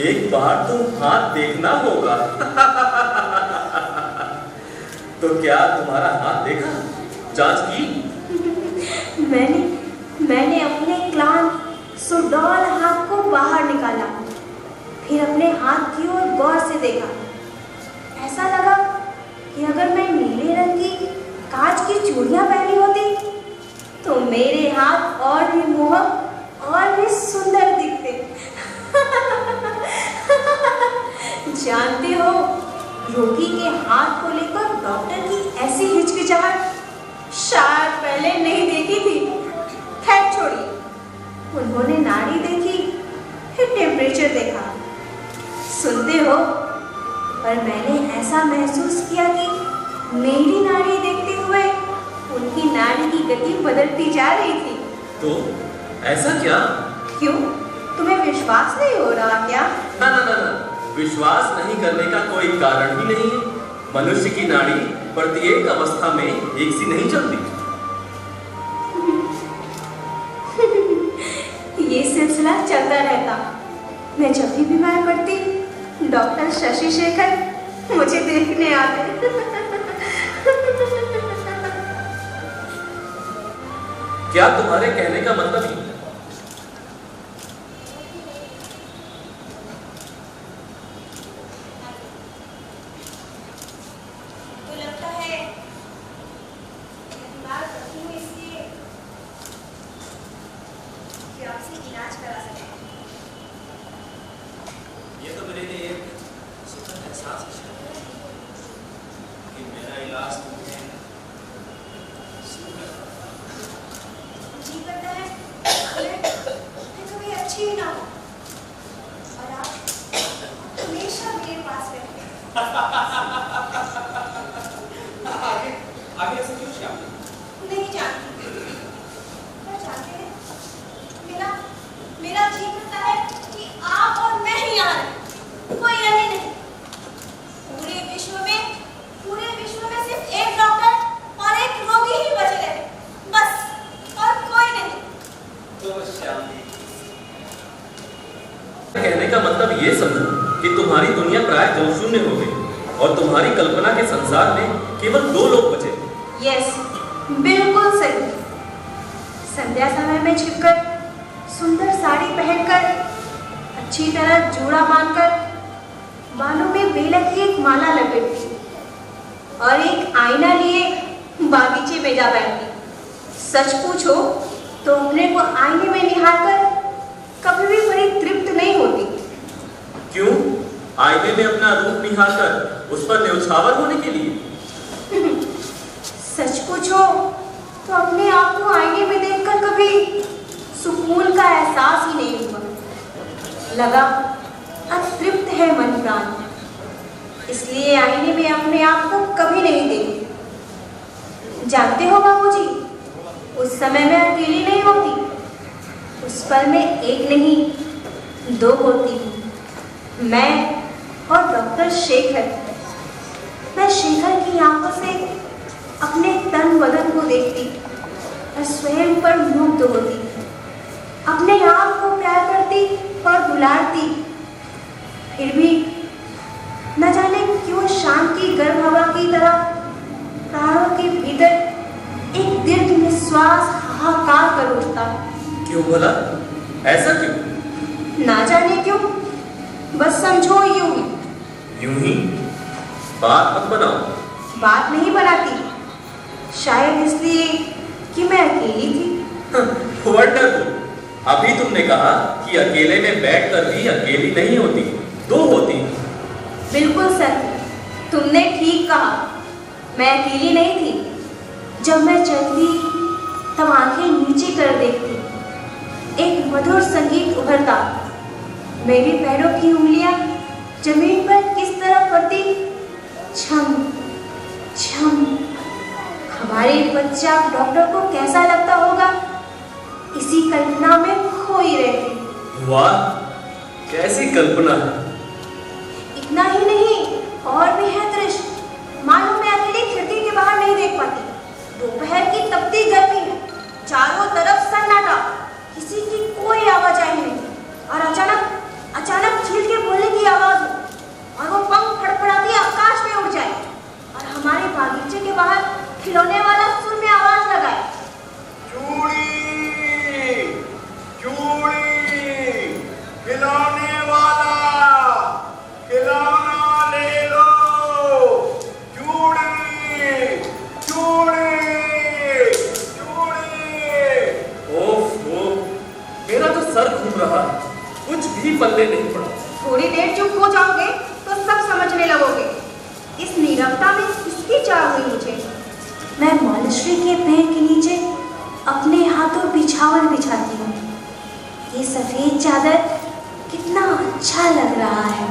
एक बार तो हाथ देखना होगा। तो क्या तुम्हारा हाथ देखा? जांच की?
मैंने अपने क्लांत सुडौल हाथ को बाहर निकाला, फिर अपने हाथ की ओर गौर से देखा। ऐसा लगा कि अगर मैं नीले रंग की कांच की चूड़ियां पहनी होती तो मेरे हाथ और भी मोहक और भी सुंदर दिखते। जानते हो, रोगी के हाथ को लेकर डॉक्टर की ऐसी हिचकिचाहट शायद पहले नहीं देखी थी। खैर छोड़िए, उन्होंने नाड़ी देखी, फिर टेम्परेचर देखा। सुनते हो, पर मैंने ऐसा महसूस किया कि मेरी नाड़ी देखते हुए उनकी नाड़ी की गति बदलती जा रही थी।
तो ऐसा क्या?
क्यों, तुम्हें विश्वास नहीं हो रहा क्या?
ना ना ना ना, विश्वास नहीं करने का कोई कारण ही नहीं है। मनुष्य की नाड़ी प्रत्येक अवस्था में एक सी नहीं चलती।
ये सिलसिला चलता रहता। मैं जब भी बीमार पड़ती, डॉक्टर शशि शेखर मुझे देखने आते।
क्या तुम्हारे कहने का मतलब ही?
तो लगता है बीमार पड़ती हूँ इसलिए कि आपसे इलाज करा सकें।
ये तो मेरे लिए एक सुखद एहसास है कि मेरा इलाज तुम्हें
जी करता है मैं कभी अच्छी ही ना हूँ और आप हमेशा मेरे पास रहते हैं।
आगे आगे ऐसे क्यों श्याम?
नहीं जानती, पर जानते हैं मेरा जी करता है कि आप और मैं ही यहाँ रहें, कोई रहे नहीं। पूरे विश्व में सिर्फ एक डॉक्टर और एक रोगी ही बचे रहे, बस, और कोई नहीं।
तो श्याम
कहने का मतलब ये समझो कि तुम्हारी दुनिया प्राय जलशून्य हो गई और तुम्हारी कल्पना के संसार में केवल 2 लोग बचे।
यस, बिल्कुल सही। संध्या समय में छिपकर, सुंदर साड़ी पहनकर, अच्छी तरह जूड़ा बांधकर, बालों में बेला की एक माला लपेटती और एक आईना लिए बागीचे में जा बैठती। सच पूछो तो अपने को आईने में निहारकर कभी भी बड़ी तृप्त नहीं होती।
क्यों? आईने में अपना रूप निहारकर उस पर न्यौछावर होने के लिए?
सच पूछो तो अपने आप को आईने में देखकर कभी सुकून का एहसास ही नहीं हुआ। लगा अतृप्त है मन प्राण, इसलिए आईने में अपने आप को कभी नहीं देखी। जानते हो बाबूजी, उस समय मैं अकेली नहीं होती, उस पल में एक नहीं 2 होती हूँ, मैं और डॉक्टर शेखर। मैं शेखर की आंखों से अपने तन बदन को देखती और स्वयं पर मुग्ध होती, अपने आप को प्यार करती और दुलारती। फिर भी न जाने क्यों शाम की गर्म हवा की तरह प्राणों के भीतर एक दीर्घ निश्वास हाहाकार कर उठता।
क्यों बोला? ऐसा क्यों?
ना जाने क्यों, बस समझो यूं ही।
यूं ही? बात मत बनाओ।
बात नहीं बनाती, शायद इसलिए कि मैं अकेली थी।
वंडरफुल। अभी तुमने कहा कि अकेले में बैठकर भी अकेली नहीं होती, 2 होती।
बिल्कुल सर, तुमने ठीक कहा। मैं अकेली नहीं थी। जब मैं चलती तब आंखें नीचे कर देखती, एक मधुर संगीत उभरता। मेरे पैरों की उंगलियां जमीन पर किस तरह पड़ती, छम छम। हमारे बच्चा डॉक्टर को कैसा लगता होगा, इसी कल्पना में खोई रहती।
वाह, कैसी कल्पना है।
इतना ही नहीं, और भी है दृश्य। मानो मैं अकेली खिड़की के बाहर नहीं देख पाती। दोपहर की तपती गर्मी है, चारों तरफ सन्नाटा, किसी की कोई आवाजाही नहीं, और अचानक चील के बोलने की आवाज हो और वो पंख फड़फड़ाती आकाश में उड़ जाए और हमारे बागीचे के बाहर खिलौने वाला सुर में आवाज लगाए,
चूड़ी चूड़ी खिलौने वाला खिलौना
धनश्री के पैर के नीचे अपने हाथों बिछावन बिछाती हूँ। ये सफेद चादर कितना अच्छा लग रहा है।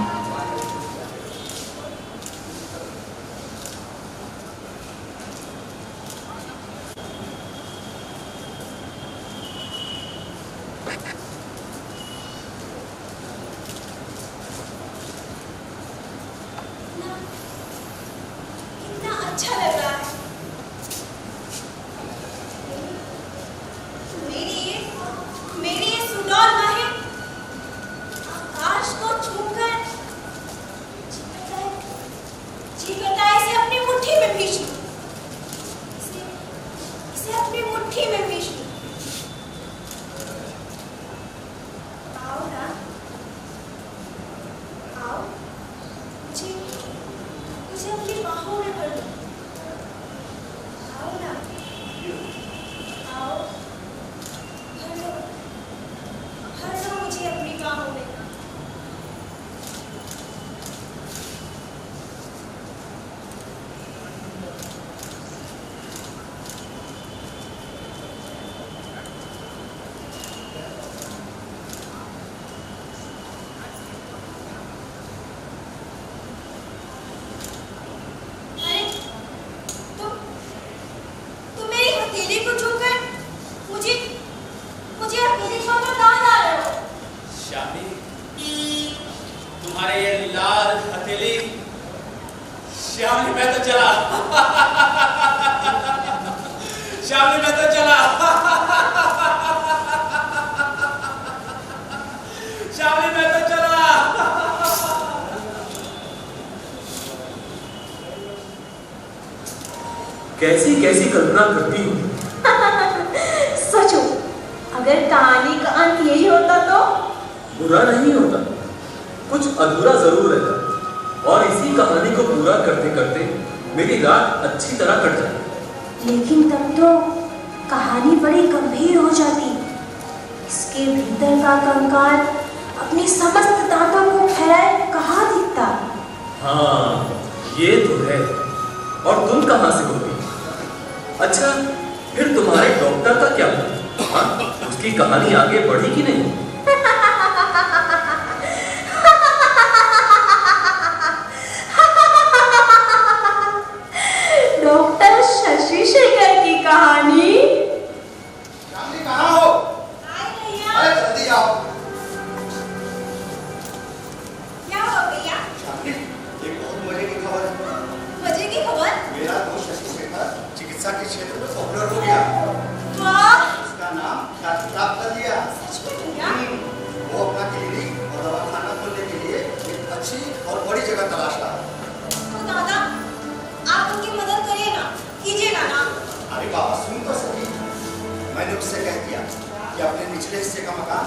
कितना अच्छा लग रहा है। मेरी ये सुडौल बाहें आकाश को छूकर जी करता है इसे अपनी मुट्ठी में भींच लूं। इसे अपनी मुट्ठी में भींच लूं। आओ ना, आओ, मुझे अपनी बाहों में भर लो। आओ ना, आओ, भर लो मुझे अपनी बाहों में। अरे तुम मेरी हथेली को छूकर मुझे अकेले छोड़कर कहाँ जा रहे हो?
शामी, तुम्हारे ये लाल हथेली, श्यामली मैं तो चला। श्यामली मैं तो चला। श्यामली मैं तो चला।
कैसी कैसी कल्पना करती हूँ।
सोचो, अगर कहानी का अंत यही होता तो?
बुरा नहीं होता, कुछ अधूरा जरूर रहता, और इसी कहानी को पूरा करते करते मेरी रात अच्छी तरह कट जाती।
लेकिन तब तो कहानी बड़ी गंभीर हो जाती। इसके भीतर का कंकाल अपनी समस्त दांतों को फैलाए कहाँ दिखता?
हाँ, ये तो है। और तुम कहाँ से होगी? अच्छा, फिर तुम्हारे डॉक्टर का क्या हुआ? हाँ, उसकी कहानी आगे बढ़ी कि नहीं?
डॉक्टर शशि शेखर की कहानी?
शामली कहाँ हो?
आए भैया।
अरे जल्दी आओ।
क्या हुआ भैया?
शामली, एक बहुत मजे की खबर है।
मजे की खबर?
मेरा दोस्त शशि शेखर चिकित्सा के क्षेत्र में पॉपुलर हो गया।
वाह,
उसका नाम ख्याति प्राप्त कर लिया।
सच में भैया?
वो अपना क्लिनिक और दवाखाना खोलने के लिए एक अच्छी और बड़ी जगह तलाश रहा है।
तो दादा, आप उनकी मदद करिए ना, कीजिएगा ना।
अरे बाबा, सुन तो सही। मैंने उससे कह दिया कि अपने निचले हिस्से का मकान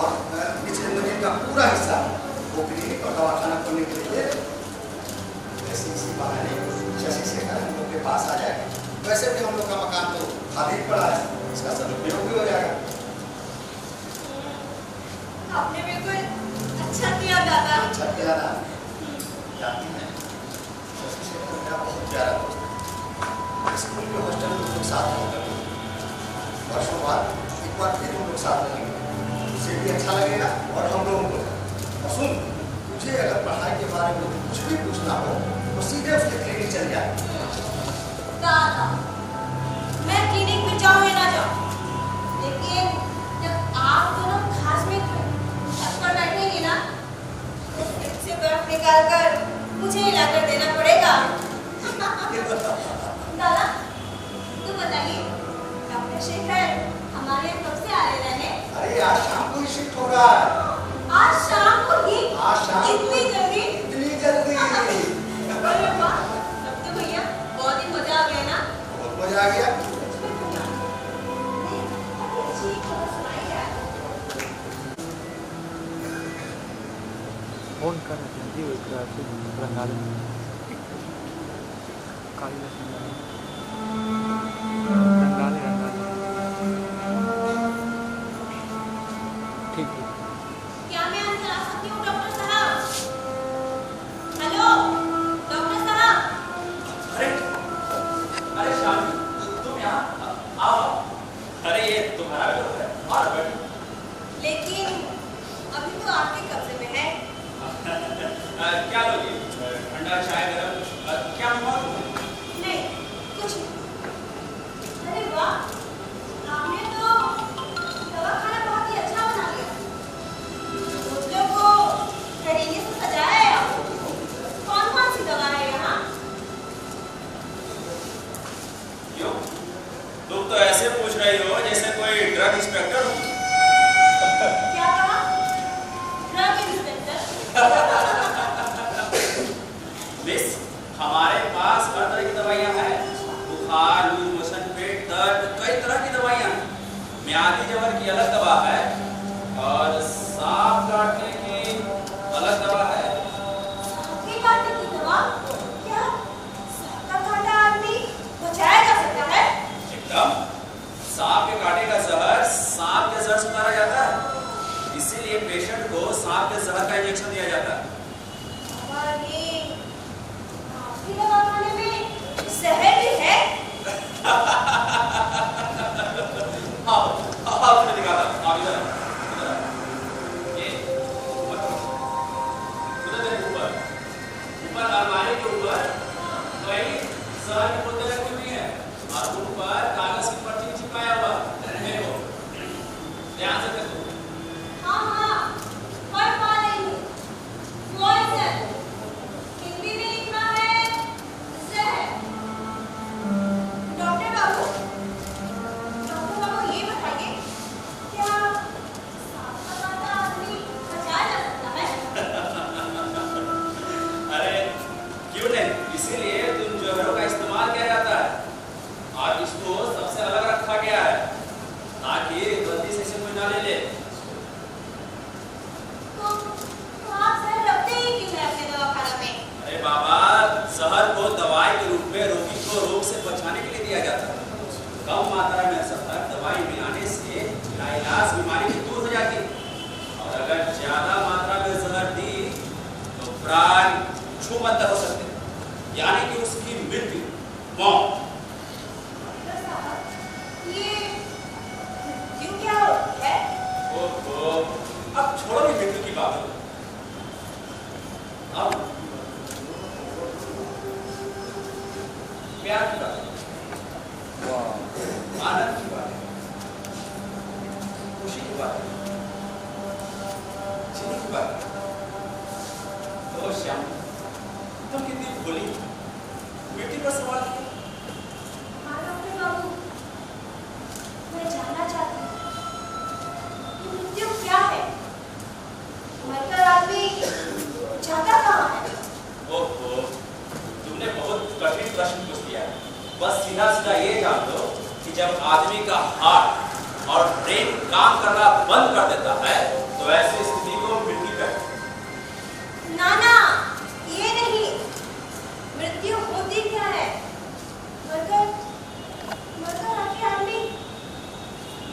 और निचले मंजिल का पूरा हिस्सा वो क्लिनिक और दवाखाना खोलने के लिए इसी बहाने शशि शेखर हम लोग के पास आ जाए। वैसे भी हम लोग का मकान तो खाली पड़ा है, इसका सदुपयोग भी हो जाएगा।
आपने बिल्कुल अच्छा किया दादा।
अच्छा किया ना। जानती हैं, शशि शेखर मेरा बहुत प्यारा दोस्त है। स्कूल के हॉस्टल में हम लोग साथ रहते हैं। वर्षों बाद एक बार फिर हम लोग साथ रहेंगे। उसे भी अच्छा लगेगा और हम लोगों को। और सुन, तुझे अगर पढ़ाई के बारे में कुछ भी पूछना हो तो सीधे उसके क्लिनिक चल जाए।
दादा, मैं क्लिनिक में जाऊँ या ना जाऊँ, लेकिन जब आप दोनों खास में छत पर बैठेंगे ना, तो फ्रिज से बर्फ निकाल कर मुझे हिलाकर देना पड़ेगा। दादा, तो बताइए, डॉक्टर शेखर हमारे यहाँ कब से आ रहे रहने?
अरे आज शाम को ही शिफ्ट होगा।
आज शाम को ही?
आज शाम को
इतनी जल्दी?
इतनी जल्दी।
अरे वाह, तब तो भैया बहुत ही मजा आ गया ना।
बहुत मजा आ गया।
फोन कर रही है रंगाली काली रंगाली ठीक है।
क्या मैं अंदर आ सकती हूँ डॉक्टर साहब? हेलो डॉक्टर साहब।
अरे अरे शामी, तुम
ठंडा चाय गरम क्या मंगवाऊं?
नहीं, कुछ नहीं। अरे वाह, आपने तो दवा खाना बहुत ही अच्छा बना लिया। बोतलों को तरीके से सजाया है आपको। कौन-कौन सी दवा है यहाँ?
क्यों? तुम तो ऐसे पूछ रही हो जैसे कोई ड्रग इंस्पेक्टर हो।
क्या कहा? Drug inspector?
मिस, हमारे पास हर तरह की दवाइयाँ हैं। बुखार, लूज मोशन, पेट दर्द, कई तरह की दवाइयाँ हैं। म्यादी जबर की अलग दवा है और सांप काटने की अलग दवा है।
सांप काटने की दवा? क्या सांप का काटा आदमी बचाया जा सकता है?
एकदम। सांप के काटे का जहर सांप के जहर से उतारा जाता है, इसीलिए पेशेंट को सांप के जहर का इंजेक्शन दिया जाता है।
ये आपकी दवा खाने में जहर भी है?
हाँ, आपने दिखाता। आप इधर आओ, इधर आओ। ये ऊपर देखो, ऊपर अलमारी के ऊपर कई जहर की बोतलें रखी हुई हैं और ऊपर कागज की पर्ची चिपकाया हुआ। देखो, ध्यान से देखो।
हाँ, पढ़ पा रही हूँ। पॉइजन। हिंदी में लिखा है जहर। डॉक्टर बाबू, ये बताइए, क्या सांप का काटा आदमी बचाया जा सकता है?
अरे क्यों नहीं, इसीलिए तुम जहरों का इस्तेमाल किया जाता है और इसको सबसे अलग रखा गया है ताकि गलती से इसे कोई ना ले ले।
तो आप जहर रखते ही क्यों है अपने दवाखाना में?
अरे बाबा, जहर को दवाई के रूप में रोगी को रोग से बचाने के लिए दिया जाता है। कम मात्रा में जहर दवाई में आने से लाइलाज बीमारी भी दूर हो जाती है और अगर ज्यादा मात्रा में जहर दी तो प्राण छूमंतर हो सकते हैं, यानी कि उसकी मृत्यु, मौत।
डॉक्टर साहब, ये मृत्यु क्या होती है?
ओहो, अब छोड़ो ये मृत्यु की बात। अब प्यार की बात, आनंद की बात, खुशी की बात, जीने की बात। तो श्याम, तुम कितनी भोली, मृत्यु पर सवाल किया।
हाँ डॉक्टर बाबू, मैं जानना चाहती हूँ कि मृत्यु क्या है? मरकर आदमी जाता कहाँ है?
ओहो, तुमने बहुत कठिन प्रश्न पूछ दिया है। बस सीधा सीधा ये जान लो कि जब आदमी का हार्ट और ब्रेन काम करना बंद कर देता है तो ऐसी स्थिति को मृत्यु कहते हैं।
नाना, ये नहीं। मृत्यु होती क्या है? मरकर आके आदमी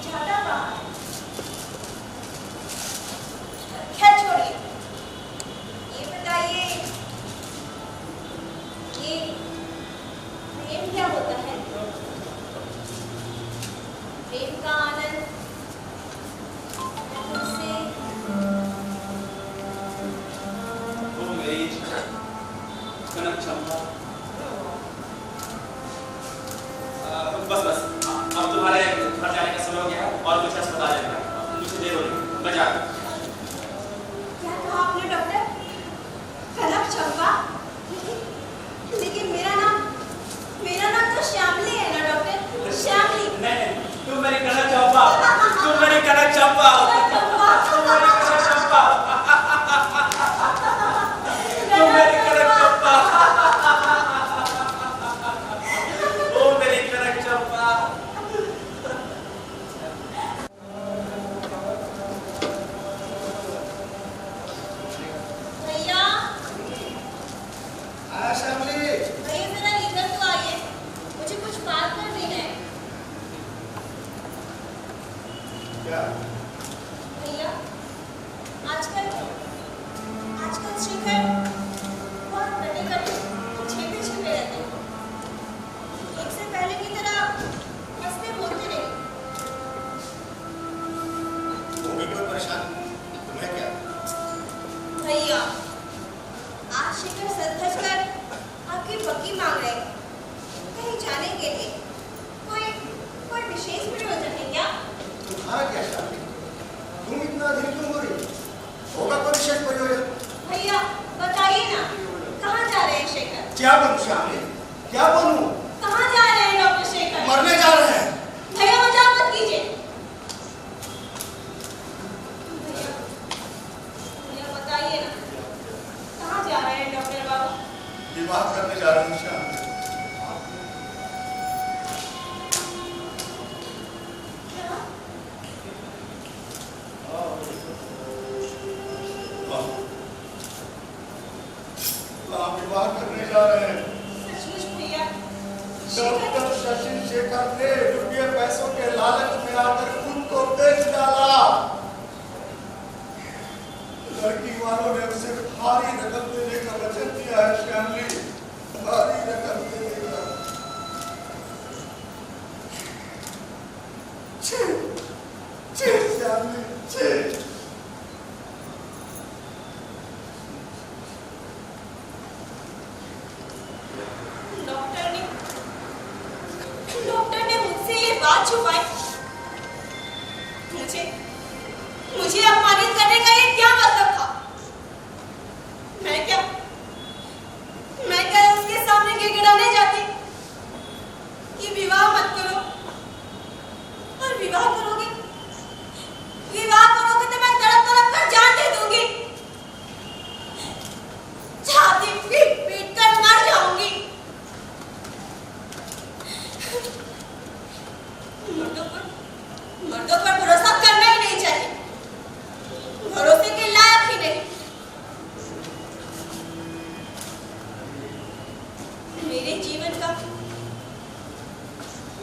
जाता कहाँ है? खैर छोड़िए, ये बताइए, ये प्रेम क्या होता है? प्रेम का आनंद तुमसे
वो मेरी कनक चंपा। बस अब तुम्हारे घर जाने का समय हो गया और मुझे अस्पताल जाना है। मुझे देर हो रही है, मैं जा रहा हूं।
क्या कहा आपने डॉक्टर? कनक चंपा? लेकिन मेरा नाम तो श्यामली है ना डॉक्टर? श्यामली।
नहीं, तुम मेरी कनक चंपा, तुम मेरी कनक चंपा, तुम मेरी कनक चंपा, तुम मेरी कनक चंपा, ओ मेरी कनक चंपा।
भैया,
श्यामली,
भैया जरा इधर तो आइए, मुझे कुछ बात करनी है।
क्या?
भैया, आजकल शिखर बहुत कटी छिपे रहते हैं। एक से पहले की तरह हंसते बोलते नहीं।
वो बिल्कुल परेशान, तुम्हें क्या?
भैया, आज शिखर सज धज कर रहे? कहीं जाने के लिए कोई विशेष प्रयोजन है क्या?
तुम्हारा क्या शादी? तुम इतना अधिक क्यों हो रही? होगा कोई विशेष प्रयोजन?
भैया बताइए ना, कहाँ जा रहे हैं शेखर?
क्या बनूं श्यामली? क्या बनूं?
कहाँ जा रहे हैं डॉक्टर शेखर?
मरने जा रहे हैं।
भैया मजाक मत कीजिए। भैया बताइए ना, कहाँ जा रहे हैं डॉक्टर बाबू?
विवाह करने जा रहे हैं श्यामली। विवाह करने जा रहे हैं।
सचमुच भैया?
डॉक्टर शशि शेखर ने रुपये पैसों के लालच में आकर खुद को बेच डाला। लड़की वालों ने उसे भारी रकम देने का वचन दिया है श्यामली, भारी रकम देने का। श्यामली
डॉक्टर ने मुझसे ये बात छुपाई। मुझे अपमानित करने का ये क्या मतलब था? मैं क्या उसके सामने गिड़गिड़ाने जाती कि विवाह मत करो, और विवाह करोगे तो मैं तड़प तड़प कर जान दे दूंगी, छाती पीट पीट कर मर जाऊंगी। मर्दों पर भरोसा करना ही नहीं चाहिए, भरोसे के लायक ही नहीं।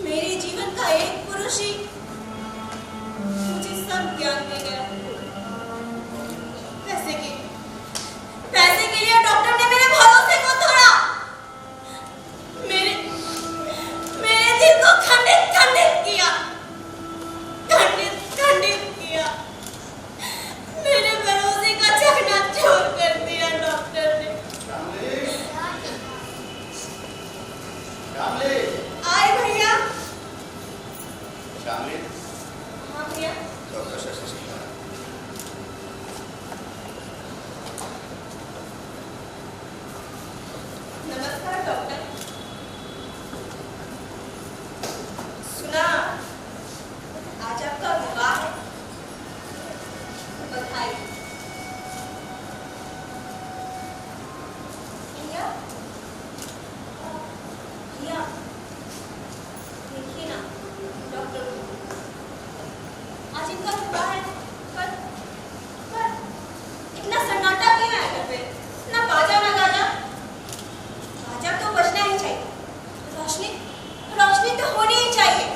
मेरे जीवन का एक पुरुष ही मुझे सब ज्ञान दे गया। पैसे के लिए डॉक्टर ने मेरे भरोसे को तोड़ा, मेरे दिल को खंडित किया, मेरे भरोसे का चकनाचूर कर दिया डॉक्टर ने। आए भैया। हाँ भैया।
डॉक्टर शशि शेखर।
नमस्कार डॉक्टर। सुना आज आपका विवाह है, बधाई। भैया देखिए ना डॉक्टर, आज इनका विवाह है, पर इतना सन्नाटा क्यों है घर पे? ना बाजा ना गाजा। बाजा तो बजना ही चाहिए, रोशनी तो होनी ही चाहिए।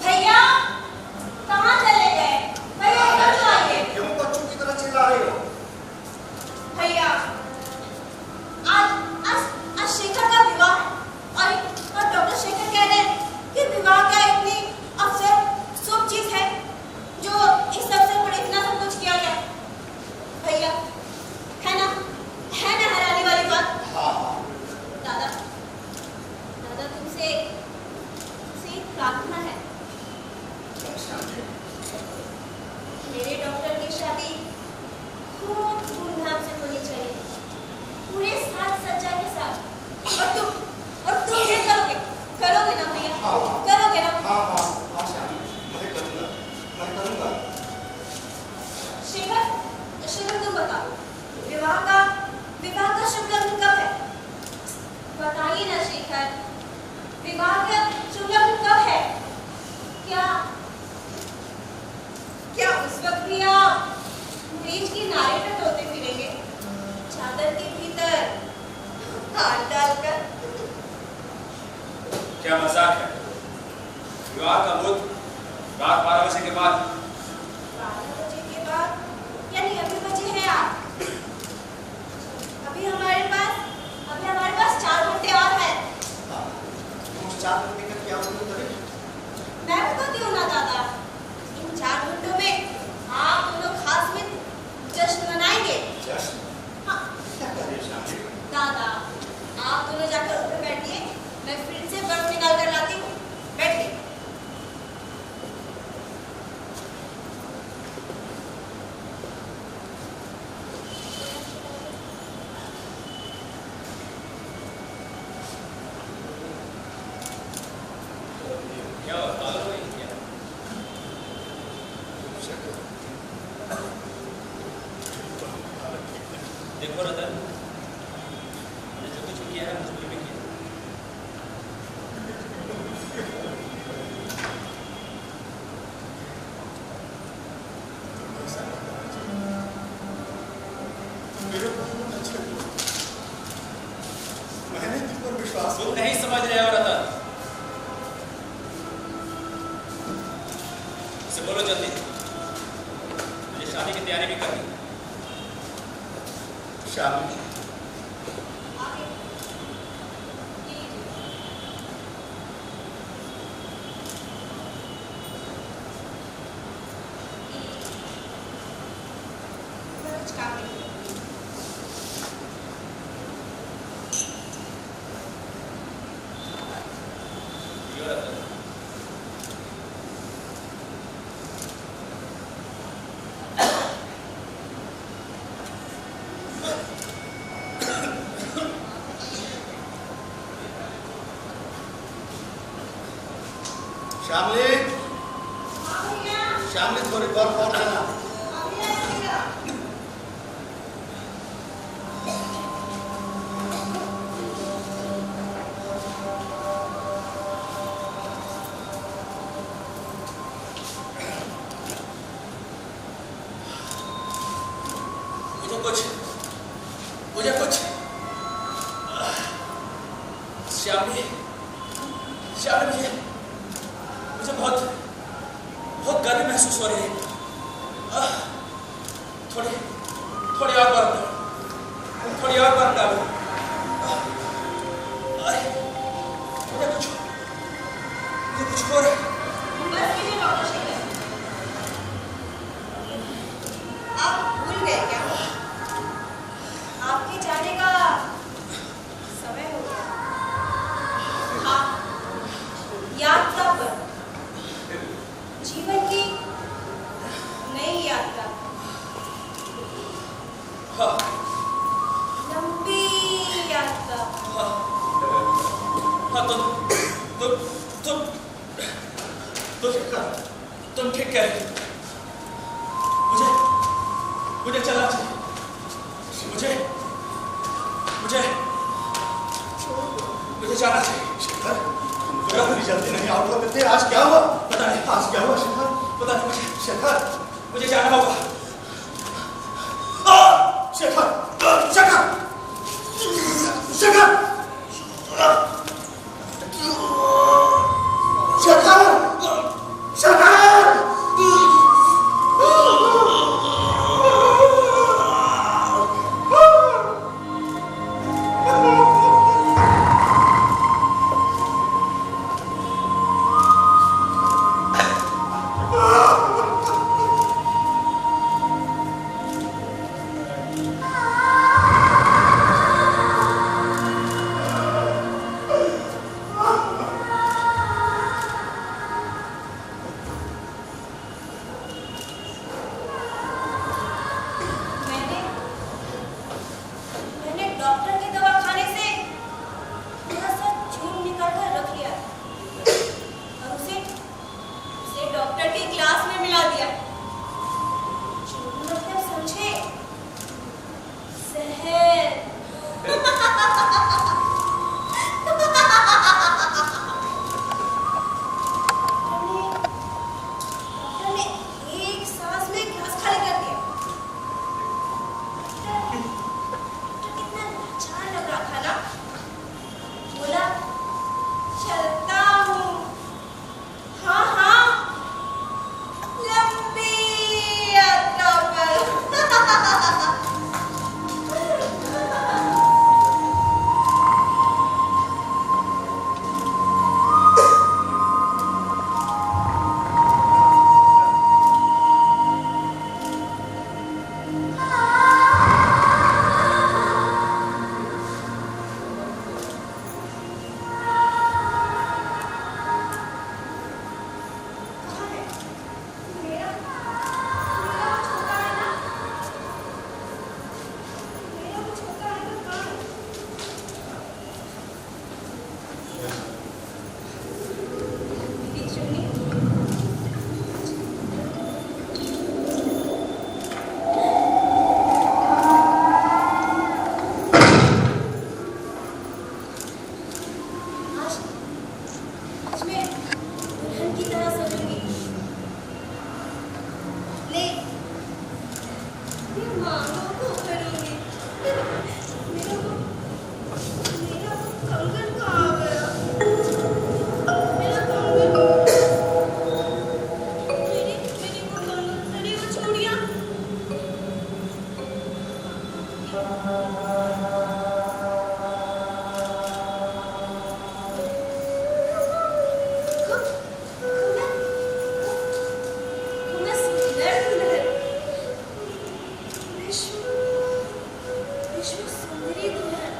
भैया कहाँ चले गए? भैया इधर तो आइए।
क्यों बच्चों की तरह चिल्ला रही हो?
भैया आज शेखर का विवाह है, और डॉक्टर शेखर कह रहे हैं कि विवाह का इतनी अवसर शुभ चीज है, जो इस अवसर पर इतना सब कुछ किया गया। भैया है ना हैरानी वाली बात? दादा तुमसे एक प्रार्थना है। मेरे डॉक्टर की शादी खूब धूमधाम से होनी चाहिए, पूरे साथ सज्जा के साथ। और तुम ये करोगे ना भैया? करोगे ना?
मैं करूंगा।
शेखर तुम बताओ, विवाह का शुभ लग्न कब है? बताइए ना शेखर, विवाह का शुभ लग्न कब है? क्या उस वक्त भी आप ब्रिज की नारे पे तोते फिरेंगे, चादर के भीतर हाथ डालकर?
क्या मजाक है? विवाह का मुहूर्त रात 12 बजे के बाद।
12 बजे के बाद यानी अभी बजे हैं आप? अभी हमारे पास 4 घंटे और हैं।
उस 4 घंटे का क्या मतलब है?
मैं बताती हूँ ना दादा, इन 4 घंटों में आप दोनों खास में जश्न मनाएंगे।
जश्न?
हाँ दादा, आप दोनों
विश्वास।
तुम नहीं समझ रहे हो रतन। इसे बोलो जल्दी, मुझे शादी की तैयारी भी करनी।
शादी
आगे ये मैं कुछ काम नहीं करूँगी।
यो रतन,
श्यामली,
हाँ भैया,
श्यामली थोड़ी बर्फ और देना।
अभी आएगा।
मुझे कुछ श्यामली, श्यामली, मुझे बहुत बहुत गर्मी महसूस हो रही है। थोड़ी थोड़ी और बर्फ दो, थोड़ी और बर्फ डालो। मुझे कुछ हो रहा है।
बस कीजिए डॉक्टर शेखर। आप भूल गए क्या? आपके जाने का समय हो गया। आप यात्रा पर, जीवन की नई यात्रा,
हाँ,
लंबी यात्रा।
हाँ, तुम ठीक कह रही। मुझे चलना चाहिए। मुझे जाना चाहिए।
शेखर, तुम इतनी जल्दी नहीं आउट हो सकते। आज क्या हुआ?
पता नहीं।
आज क्या हुआ शेखर?
पता नहीं मुझे।
शेखर,
मुझे जाना होगा।
शेखर, शेखर, शेखर, शेखर, शेखर।
कंगन कहाँ गया? मेरा कंगन, मेरी वो कंगन, मेरी वो चूड़ियाँ। खूबसूरत सुंदर दुल्हन, विश्व सुंदरी दुल्हन।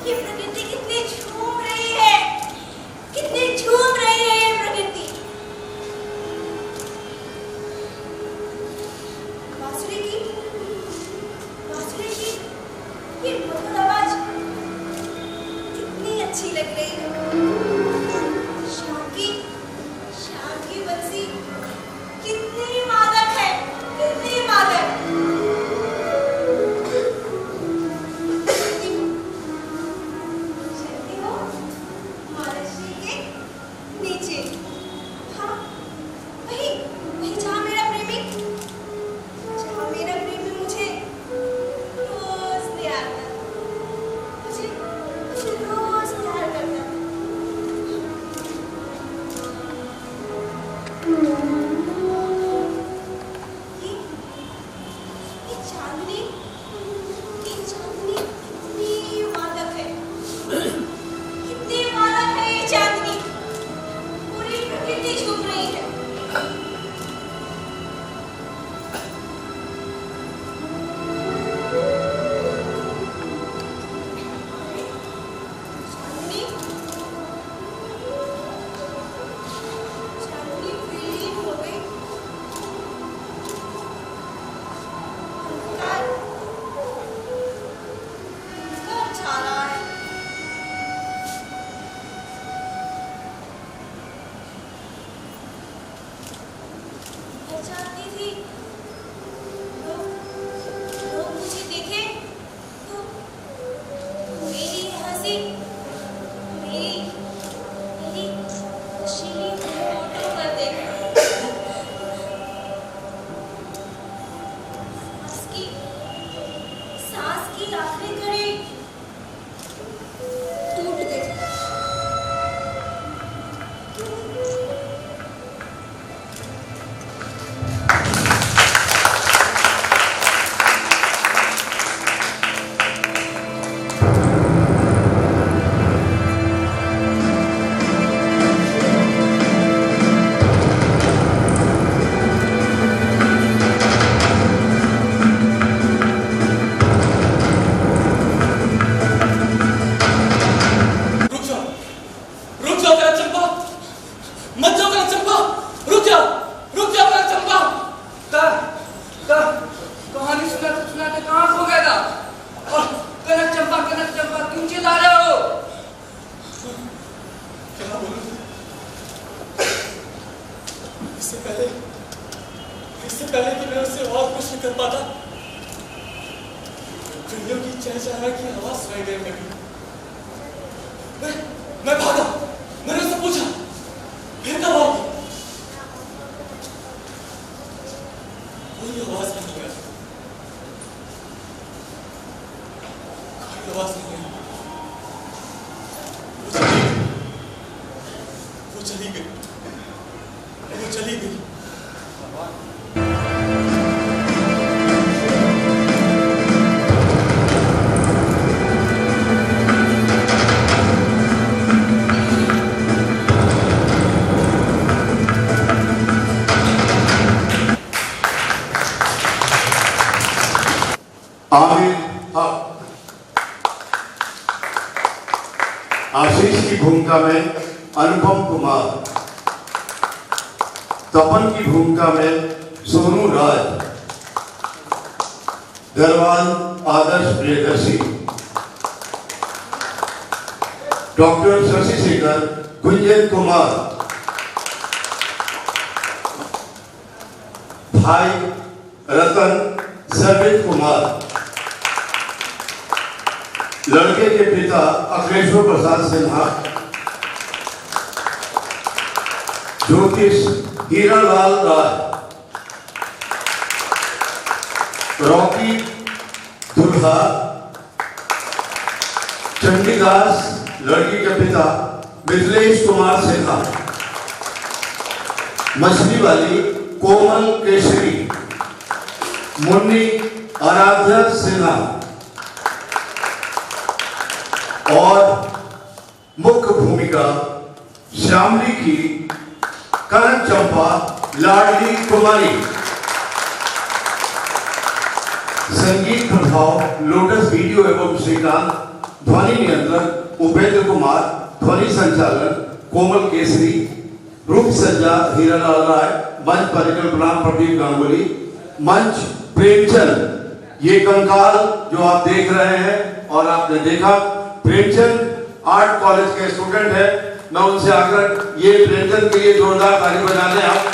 ये प्रकृति कितनी झूम रही है, कितनी झूम रही है ये प्रकृति। बांसुरी की ये मधुर आवाज कितनी अच्छी लग रही है। शाम की बंसी कितनी मादक है, कितनी मादक। चलती हूँ महालक्ष्मी के नीचे। हाँ, वही जहाँ मेरा प्रेमी मुझे रोज प्यार करता, मुझे रोज प्यार करता। ये चांदनी कितनी मादक है, कितनी मादक है ये चांदनी। पूरी प्रकृति झूम रही है। चांदनी विलीन हो गई। अंधकार छा रहा है। मैं चाहती थी लोग मुझे देखें तो मेरी हंसी, मेरी नशीली फोटो पर देखें। सांस की आखिरी घड़ी टूट गई।
रुक जाओ तेरा चंपा, मत जाओ तेरा चंपा, रुक जाओ तेरा चंपा।
कहानी सुनाते कहाँ खो गया था? और कनक चंपा क्यों चिल्ला रहे हो?
क्या बोलूं? इससे पहले कि मैं उससे और कुछ नहीं कर पाता, चिड़ियों की चहचहा की आवाज सुनाई देने लगी। मैं भागा, मैंने उससे पूछा, फिर कब आओगी? कोई आवाज नहीं आई, कोई आवाज नहीं आई। वो चली गई।
आशीष की भूमिका में अनुपम कुमार, तपन की भूमिका में सोनू राज, दरवान आदर्श प्रियदर्शी, डॉक्टर शशि शेखर कुंजन कुमार, भाई रतन सर्वित कुमार, लड़के के पिता अखिलेश्वर प्रसाद सिन्हा, ज्योतिष हीरालाल राय, रॉकी दुल्हा, चंडीदास लड़की के पिता मिथिलेश कुमार सिन्हा, मछली वाली कोमल केशरी, मुन्नी आराध्या सिन्हा और मुख्य भूमिका श्यामली की कनक चंपा लाडली कुमारी। संगीत प्रभाव लोटस वीडियो एवं श्रीकांत, ध्वनि नियंत्रण उपेंद्र कुमार, ध्वनि संचालन कोमल केसरी, रूप सज्जा हीरालाल राय, मंच परिकल्पना प्रदीप गांगुली, मंच प्रेमचंद। ये कंकाल जो आप देख रहे हैं और आपने देखा प्रेमचंद आर्ट कॉलेज के स्टूडेंट है। मैं उनसे आकर ये प्रेमचंद के लिए जोरदार ताली बजा दें आप।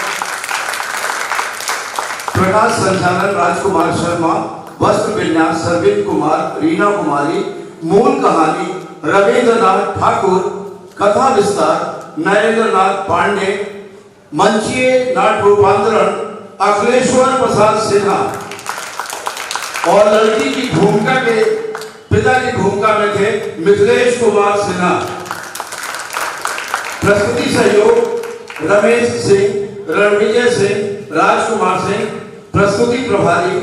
प्रकाश संचालन राजकुमार शर्मा, वस्त्र विन्यास सरविंद कुमार, रीना कुमारी, मूल कहानी रविंद्रनाथ ठाकुर, कथा विस्तार नरेंद्र नाथ पांडे, मंचीय नाट रूपांतरण अखिलेश्वर प्रसाद सिन्हा और लड़की की भूमिका के पिता की भूमिका में थे मिथिलेश कुमार सिन्हा। प्रस्तुति सहयोग रमेश सिंह, रणविजय सिंह, राजकुमार सिंह, प्रस्तुति प्रभारी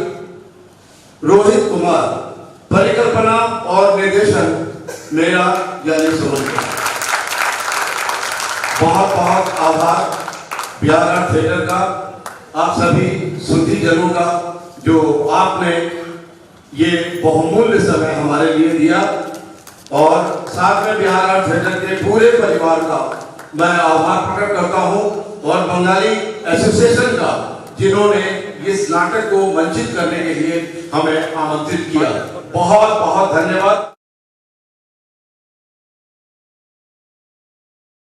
रोहित कुमार, परिकल्पना और निर्देशन मेरा यानी सोहन। बहुत बहुत आभार बिहार आर्ट थिएटर का, आप सभी सुधीजनों का, जो आपने ये बहुमूल्य समय हमारे लिए दिया, और साथ में बिहार आर्ट थिएटर के पूरे परिवार का मैं आभार प्रकट करता हूं, और बंगाली एसोसिएशन का जिन्होंने इस नाटक को मंचित करने के लिए हमें आमंत्रित किया। बहुत बहुत धन्यवाद।